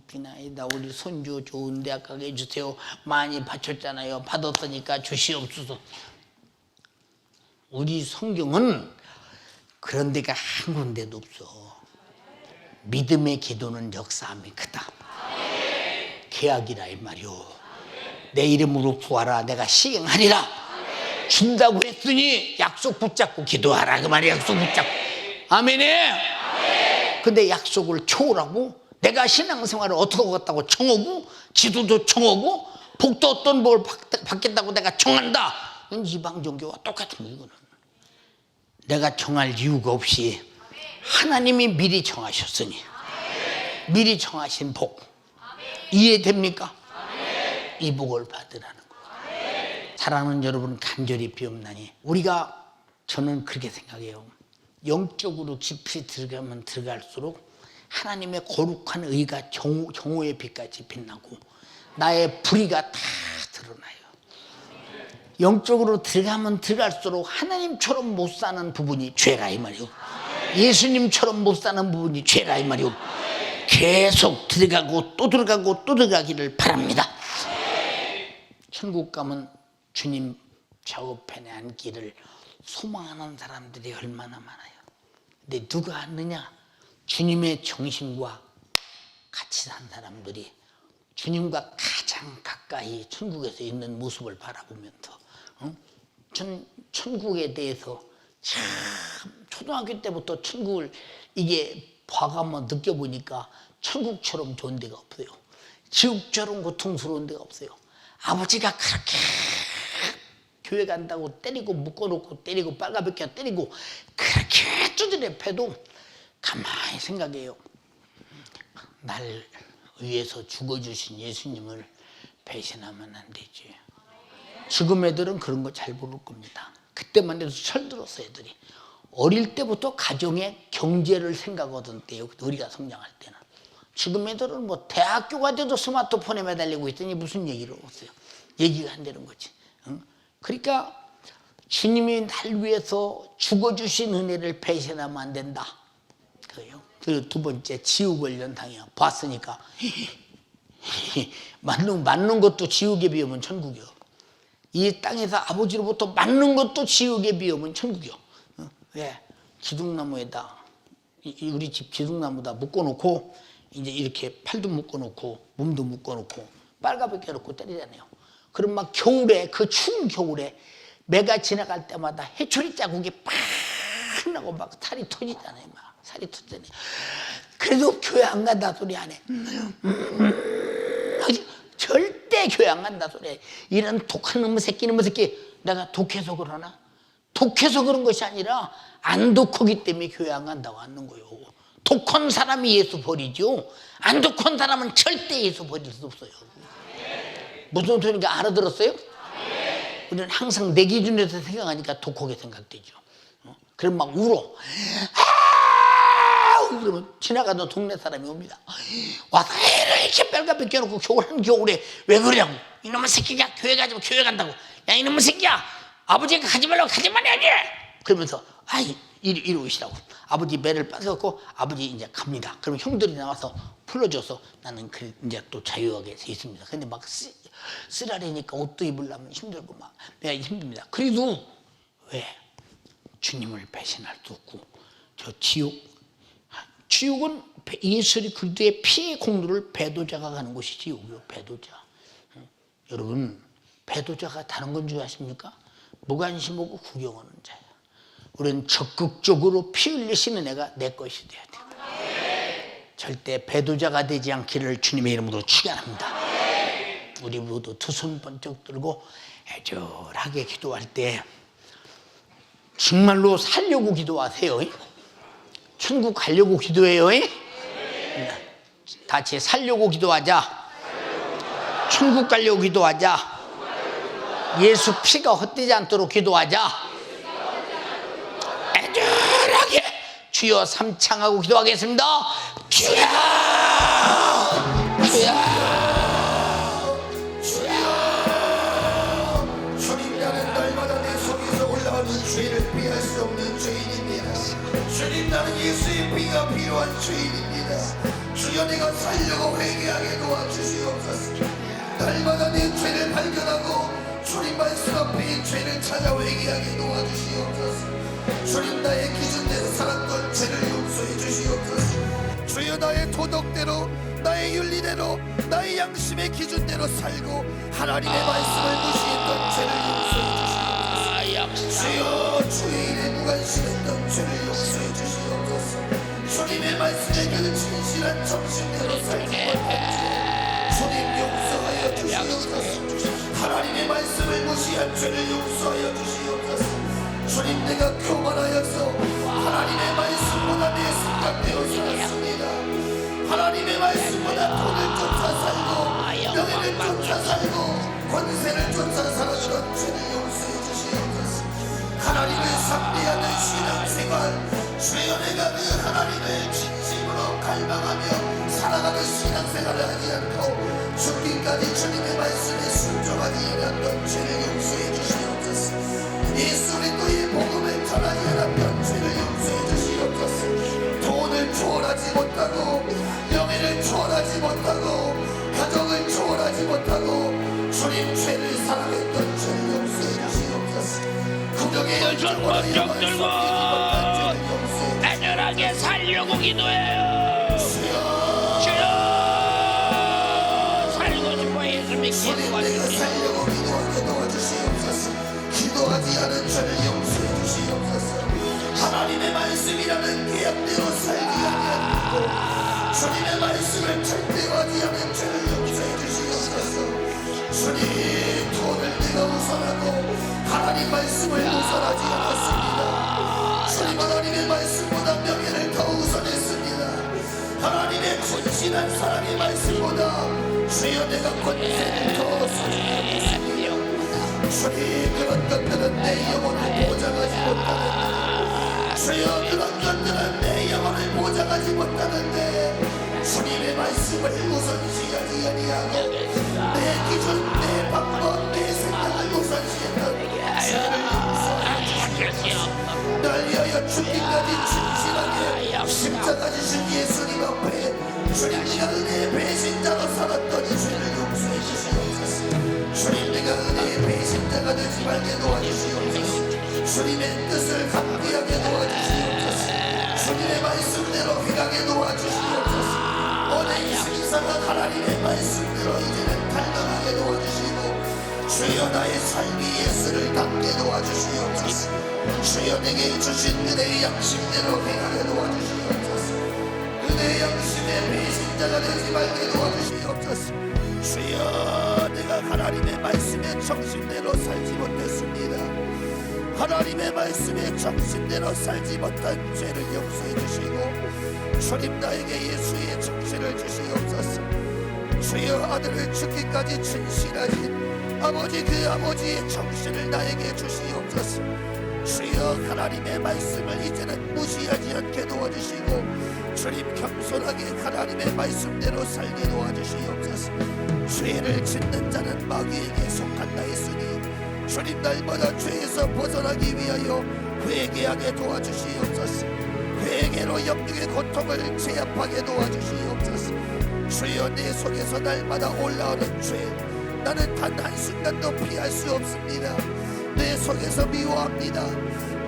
비나이다 우리 손주 좋은 대학 가게 해주세요. 많이 바쳤잖아요. 받았으니까 주시옵소서. 우리 성경은 그런 데가 한 군데도 없어. 믿음의 기도는 역사함이 크다. 계약이라 이 말이오. 내 이름으로 구하라 내가 시행하리라. 준다고 했으니 약속 붙잡고 기도하라 그 말이야. 약속 붙잡고. 아멘에. 근데 약속을 초월하고 내가 신앙생활을 어떻게 하겠다고 정하고, 지도도 정하고, 복도 어떤 뭘 받겠다고 내가 정한다. 이건 이방 종교와 똑같은 거예요. 이거는 내가 정할 이유가 없이 하나님이 미리 정하셨으니, 미리 정하신 복 이해됩니까? 이 복을 받으라는 거예요. 사랑하는 여러분, 간절히 비옵나니 저는 그렇게 생각해요. 영적으로 깊이 들어가면 들어갈수록 하나님의 거룩한 의가 정오의 빛같이 빛나고 나의 불의가 다 드러나요. 영적으로 들어가면 들어갈수록 하나님처럼 못 사는 부분이 죄라 이 말이요. 예수님처럼 못 사는 부분이 죄라 이 말이요. 계속 들어가고 또 들어가고 또 들어가기를 바랍니다. 천국 가면 주님 좌우편에 앉기를 소망하는 사람들이 얼마나 많아요. 근데 누가 앉느냐? 주님의 정신과 같이 산 사람들이 주님과 가장 가까이 천국에서 있는 모습을 바라보면서 전 천국에 대해서 참 초등학교 때부터 천국을 이게 봐가면 느껴보니까 천국처럼 좋은 데가 없어요. 지옥처럼 고통스러운 데가 없어요. 아버지가 그렇게 교회 간다고 때리고 묶어놓고 때리고 빨가벗겨 때리고 그렇게 두드려 패도 가만히 생각해요. 날 위해서 죽어주신 예수님을 배신하면 안 되지. 지금 애들은 그런 거 잘 모를 겁니다. 그때만 해도 철들었어. 애들이 어릴 때부터 가정의 경제를 생각하던 때요, 우리가 성장할 때는. 지금 애들은 뭐 대학교가 돼도 스마트폰에 매달리고 있더니 무슨 얘기를 없어요. 얘기가 안 되는 거지. 응? 그러니까 주님이 날 위해서 죽어주신 은혜를 배신하면 안 된다. 그래요. 그리고 두 번째, 지옥을 연상해 봤으니까 맞는 것도 지옥에 비우면 천국이요. 이 땅에서 아버지로부터 맞는 것도 지옥에 비우면 천국이요. 왜? 기둥나무에다, 우리 집 기둥나무다 묶어놓고 이제 이렇게 팔도 묶어놓고 몸도 묶어놓고 빨가벗겨 놓고 때리잖아요. 그럼 막 겨울에, 그 추운 겨울에 매가 지나갈 때마다 해초리 자국이 팍 나고 막 살이 터지잖아요. 막 살이 터지잖아요. 그래도 교회 안 간다 소리 안 해. 절대 교회 안 간다 소리 해. 이런 독한 놈의 새끼, 내가 독해서 그러나? 독해서 그런 것이 아니라 안 독하기 때문에 교회 안 간다고 하는 거예요. 독한 사람이 예수 버리죠. 안 독한 사람은 절대 예수 버릴 수 없어요. 무슨 소리인가 알아들었어요? 우리는 항상 내 기준에서 생각하니까 독하게 생각되죠. 그럼 막 울어. 그러면 지나가던 동네 사람이 옵니다. 와서 이렇게 빨가벗겨 놓고 한겨울에 왜 그러냐고. 이놈의 새끼가 교회 가지 마, 교회 간다고. 야 이놈의 새끼야, 아버지가 가지 말라고 가지 말아야지. 그러면서 이리 오시라고. 아버지 매를 빠져갖고 아버지 이제 갑니다. 그럼 형들이 나와서 풀어줘서 나는 이제 또 자유하게 서 있습니다. 근데 막 쓰라리니까 옷도 입으려면 힘들고 막 내가 힘듭니다. 그래도 왜? 주님을 배신할 수 없고 저 지옥은 예수 그리스도의 피의 공로를 배도자가 가는 곳이 지옥이요. 배도자. 여러분, 배도자가 다른 건 줄 아십니까? 무관심하고 구경하는 자야. 우리는 적극적으로 피 흘리시는 애가 내 것이 돼야 돼요. 절대 배도자가 되지 않기를 주님의 이름으로 축원합니다. 우리 모두 두 손 번쩍 들고 애절하게 기도할 때 정말로 살려고 기도하세요. 천국 가려고 기도해요. 다 같이 살려고 기도하자. 천국 가려고 기도하자. 예수 피가 헛되지 않도록 기도하자. 애절하게 주여 삼창하고 기도하겠습니다. 주여, 주여, 주여. 주님, 나는 날마다 내 속에서 올라오는 죄를 피할 수 없는 죄인입니다. 주님, 나는 예수의 피가 필요한 죄인입니다. 주여, 내가 살려고 회개하게 도와주시옵소서. 날마다 내 죄를 발견하고 주님 말씀 앞에 이 죄를 찾아 회개하게 도와주시옵소서. 주님, 나의 기준대로 살았던 죄를 용서해 주시옵소서. 주여, 나의 도덕대로, 나의 윤리대로, 나의 양심의 기준대로 살고 하나님의 말씀을 무시했던 죄를 용서해 주시옵소서. 주여, 주의 일에 무관심했던 죄를 용서해 주시옵소서. 주님의 말씀에 그 진실한 정신대로 살지 못한 죄 주님 용서하여 주시옵소서. 하나님의 말씀을 무시한 죄를 용서하여 주시옵소서. 주님, 내가 교만하여서 하나님의 말씀보다 내 생각대로 살았습니다. 하나님의 말씀보다 돈을 쫓아 살고 명예를 쫓아 살고 권세를 쫓아 살았던 죄를 용서해 주시옵소서. 하나님을 숭배하는 신앙생활, 주여, 내가 그 하나님을 진심으로 갈망하며 살아가는 신앙생활을 하지 않고 죽기까지 주님의 말씀에 순종하지 않았던 죄를 용서해 주시옵소서. 예수 그리스도의 복음을 전하지 않았던 죄를 용서해 주시옵소서. 돈을 초월하지 못하고 명예를 초월하지 못하고 가정을 초월하지 못하고 주님 죄를 사랑했던 죄를 용서해 주시옵소서. 구경의 열정으로 영을 속이지 못한 죄를 용서해 주시옵소서. 애절하게 살려고 기도해요. 주여, 살고 싶어 예수 믿기 주님, 내가 살려고 기도하게 도와주시옵소서. 기도하지 않은 죄를 용서해 주시옵소서. 하나님의 말씀이라는 계약대로 살기 아니하고 주님의 말씀을 절대로 하지 않은 죄를 용서해 주시옵소서. 주님, 돈을 내가 우선하고 하나님 말씀을 우선하지 않았습니다. 주님, 하나님의 말씀보다 명예를 더 우선했습니다. 하나님의 진실한 사랑의 말씀보다 주여 내가 권세를 더 소중하겠습니다. 주님 그런 것들은 내 영혼을 보장하지 못하는데 주여 그런 것들은 내 영혼을 보장하지 못하는데 주님의 말씀을 우선시하지 아니하고 내 기준, 내 방법, 내 생각을 우선시했던 죄를 용서하여 주시옵소서. 날 위하여 죽기까지 진실하게 십자가 지신 예수님 앞에 주님 내가 은혜의 배신자로 살았더니 죄를 용서해 주시옵소서. 주님 내가 은혜의 배신자가 되지 말게 도와주시옵소서. 주님의 뜻을 감기하게 도와주시옵소서. 주님의 말씀대로 행하게 도와주시옵소서. 오늘 생사가 하나님의 말씀대로 이제는 달려가게 도와주시고 주여 나의 삶이 예수를 닮게 도와주시옵소서. 주여 내게 주신 은혜의 양심대로 행하게 도와주시옵소서. 은혜의 양심의 배신자가 되지 말게 도와주시옵소서. 주여 내가 하나님의 말씀의 정신대로 살지 못했습니다. 하나님의 말씀의 정신대로 살지 못한 죄를 용서해 주시고 주님 나에게 예수의 정신을 주시옵소서. 주여 아들을 죽기까지 진실하신 아버지 그 아버지의 정신을 나에게 주시옵소서. 주여 하나님의 말씀을 이제는 무시하지 않게 도와주시고 주님 겸손하게 하나님의 말씀대로 살게 도와주시옵소서. 죄를 짓는 자는 마귀에게 속한다 했으니 주님 날마다 죄에서 벗어나기 위하여 회개하게 도와주시옵소서. 회개로 영육의 고통을 제압하게 도와주시옵소서. 주여 내 속에서 날마다 올라오는 죄 나는 단 한순간도 피할 수 없습니다. 내 속에서 미워합니다.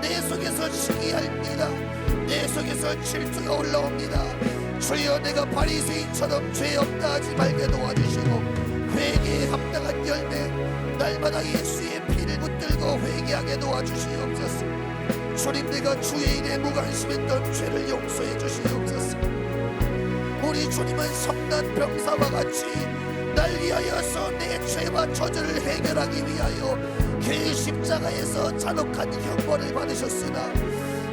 내 속에서 시기합니다. 내 속에서 질투가 올라옵니다. 주여 내가 바리새인처럼 죄 없다 하지 말게 도와주시고 회개에 합당한 열매 날마다 예수의 피를 붙들고 회개하게 도와주시옵소서. 주님 내가 주의 일에 무관심했던 죄를 용서해 주시옵소서. 우리 주님은 성난 병사와 같이 날 위하여서 내 죄와 저주를 해결하기 위하여 그 십자가에서 잔혹한 형벌을 받으셨으나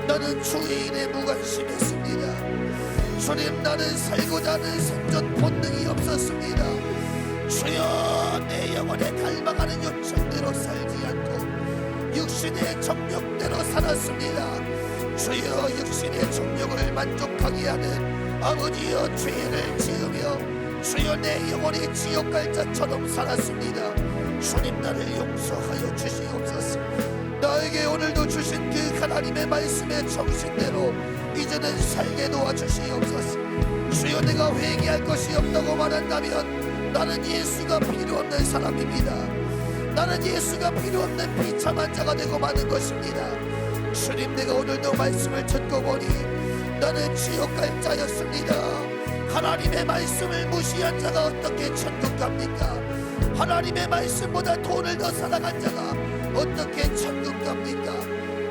나는 주의 일에 무관심했습니다. 주님 나는 살고자 하는 생존 본능이 없었습니다. 주여 내 영혼에 닮아가는 요청대로 살지 않고 육신의 정욕대로 살았습니다. 주여 육신의 정욕을 만족하게 하는 아버지여 죄를 지으며 주여 내 영혼이 지옥 갈 자처럼 살았습니다. 주님 나를 용서하여 주시옵소서. 나에게 오늘도 주신 그 하나님의 말씀의 정신대로 이제는 살게 도와주시옵소서. 주여 내가 회개할 것이 없다고 말한다면 나는 예수가 필요 없는 사람입니다. 나는 예수가 필요 없는 비참한 자가 되고 마는 것입니다. 주님 내가 오늘도 말씀을 듣고 보니 나는 지옥 갈 자였습니다. 하나님의 말씀을 무시한 자가 어떻게 천국 갑니까? 하나님의 말씀보다 돈을 더 사랑한 자가 어떻게 천국 갑니까?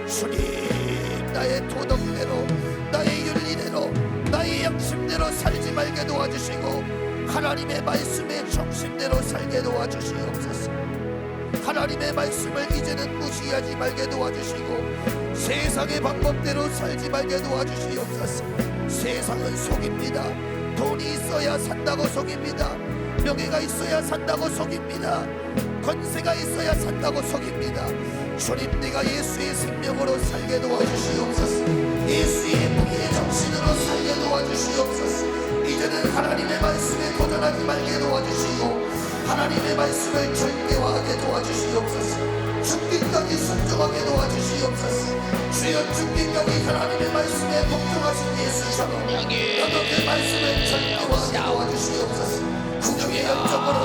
주님 나의 도덕대로 나의 윤리대로 나의 양심대로 살지 말게 도와주시고 하나님의 말씀의 정신대로 살게 도와주시옵소서. 하나님의 말씀을 이제는 무시하지 말게 도와주시고 세상의 방법대로 살지 말게 도와주시옵소서. 세상은 속입니다. 돈이 있어야 산다고 속입니다. 명예가 있어야 산다고 속입니다. 권세가 있어야 산다고 속입니다. 주님 내가 예수의 생명으로 살게 도와주시옵소서. 예수의 피의 정신으로 살게 도와주시옵소서. 이제는 하나님의 말씀에 도전하지 말게 도와주시고 하나님의 말씀을 절대화하게 도와주시옵소서. 죽기까지 순종하게 도와주시옵소서. 주여 죽기까지 하나님의 말씀에 복종하신 예수처럼 나도 그 말씀을 절대화하게 도와주시옵소서. 구경의 영적으로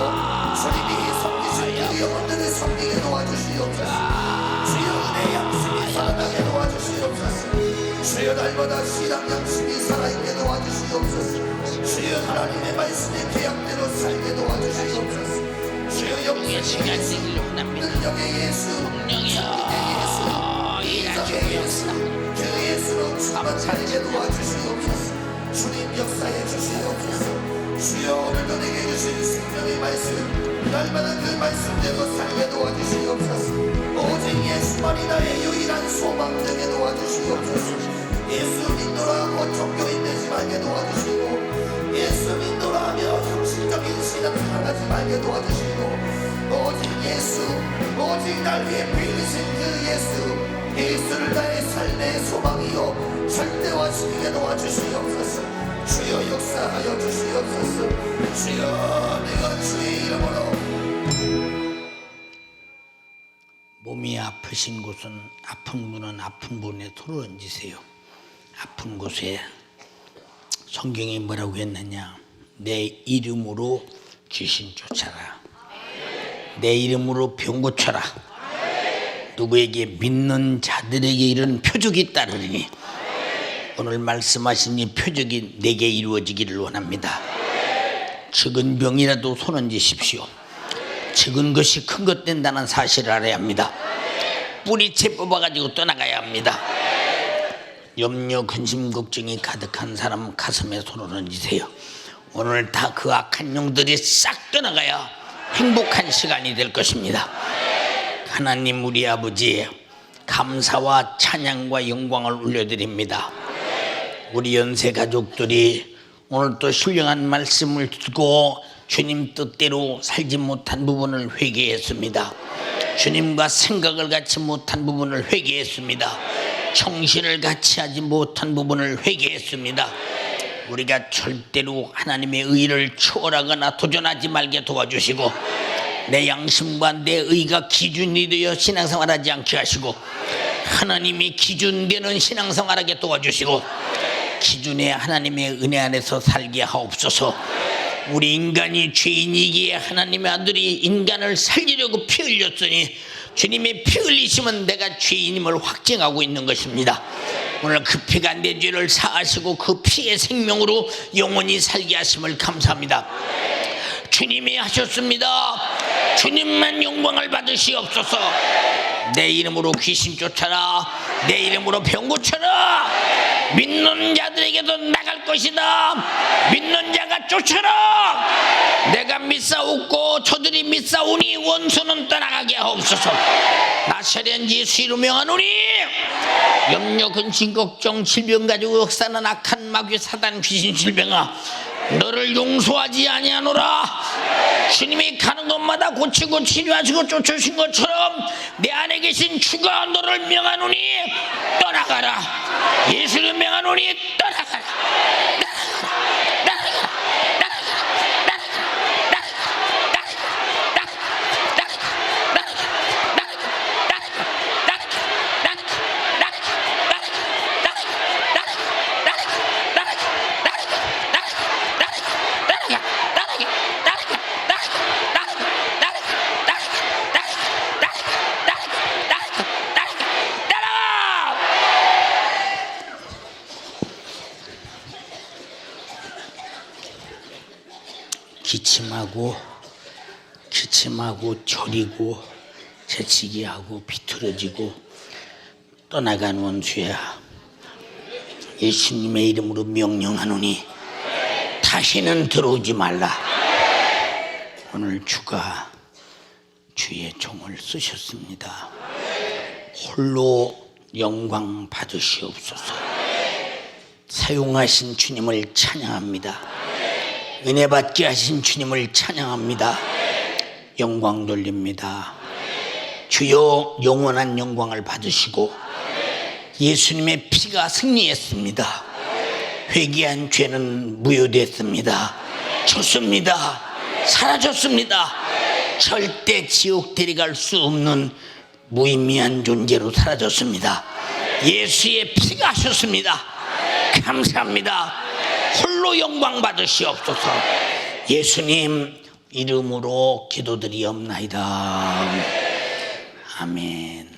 주님이 섬기신 그 영혼들을 섬기게 도와주시옵소서. 주여 은혜의 양심이 살아나게 도와주시옵소서. 주여 날마다 신앙 양심이 살아있게 도와주시옵소서. 주여 하나님의 말씀의 계약대로 살게 도와주시옵소서. 주여 영의 능력의 예수 승리의 예수 이적의 예수 그 예수로 주만 살게 도와주시옵소서. 주님 역사해 주시옵소서. 주여 오늘도 내게 주신 생명의 말씀 날마다 그 말씀대로 살게 도와주시옵소서. 오직 예수만이 나의 유일한 소망 되게 도와주시옵소서. 예수 믿노라 하고 종교인 되지 말게 도와주시고 예수 믿노라 하며 형식적인 신앙 이상 살아가지 말게 도와주시고 오직 예수 오직 날 위해 빌리신 그 예수를 나의 삶의 소망이요 절대화 시키게 도와주시옵소서. 주여 역사하여 주시옵소서. 주여 내가 주의 이름으로. 몸이 아프신 곳은 아픈 분은 아픈 분에 손을 얹으세요. 아픈 곳에 성경이 뭐라고 했느냐, 내 이름으로 귀신 쫓아라, 내 이름으로 병 고쳐라, 누구에게 믿는 자들에게 이런 표적이 따르리니, 오늘 말씀하신 이 표적이 내게 이루어지기를 원합니다. 적은 병이라도 손 얹으십시오. 적은 것이 큰 것 된다는 사실을 알아야 합니다. 뿌리채 뽑아가지고 떠나가야 합니다. 염려, 근심, 걱정이 가득한 사람 가슴에 손을 얹으세요. 오늘 다 그 악한 영들이 싹 떠나가야 행복한 시간이 될 것입니다. 하나님 우리 아버지, 감사와 찬양과 영광을 올려드립니다. 우리 연세 가족들이 오늘 또 신령한 말씀을 듣고 주님 뜻대로 살지 못한 부분을 회개했습니다. 주님과 생각을 같이 못한 부분을 회개했습니다. 정신을 같이 하지 못한 부분을 회개했습니다. 우리가 절대로 하나님의 의를 초월하거나 도전하지 말게 도와주시고, 내 양심과 내 의가 기준이 되어 신앙생활하지 않게 하시고, 하나님이 기준되는 신앙생활하게 도와주시고, 기준의 하나님의 은혜 안에서 살게 하옵소서. 우리 인간이 죄인이기에 하나님의 아들이 인간을 살리려고 피 흘렸으니, 주님의 피 흘리시면 내가 죄인임을 확증하고 있는 것입니다. 오늘 그 피가 내 죄를 사하시고 그 피의 생명으로 영원히 살게 하심을 감사합니다. 주님이 하셨습니다. 주님만 영광을 받으시옵소서. 내 이름으로 귀신 쫓아라, 내 이름으로 병 고쳐라. 믿는 자들에게도 나갈 것이다. 믿는 자가 쫓아라. 내가 믿사옵고 저들이 믿사오니 원수는 떠나가게 하옵소서. 나사렛 예수 이름으로 명하노니, 염려, 근심, 걱정, 질병 가지고 역사는 악한 마귀 사단 귀신 질병아, 너를 용서하지 아니하노라. 주님이 가는 곳마다 고치고 치료하시고 쫓으신 것처럼 내 안에 계신 주가 너를 명하노니 떠나가라. 예수를 명하노니 떠나가라. 기침하고 저리고 재치기하고 비틀어지고 떠나간 원수야, 예수님의 이름으로 명령하노니 다시는 들어오지 말라. 오늘 주가 주의 종을 쓰셨습니다. 홀로 영광 받으시옵소서. 사용하신 주님을 찬양합니다. 은혜 받게 하신 주님을 찬양합니다. 영광 돌립니다. 주여 영원한 영광을 받으시고, 예수님의 피가 승리했습니다. 회개한 죄는 무효됐습니다. 좋습니다. 사라졌습니다. 절대 지옥 데려갈 수 없는 무의미한 존재로 사라졌습니다. 예수의 피가 하셨습니다. 감사합니다. 홀로 영광 받으시옵소서. 예수님 이름으로 기도드리옵나이다. 아멘.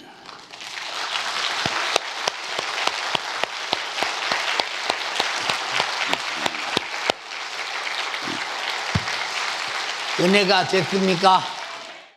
은혜가 됐습니까?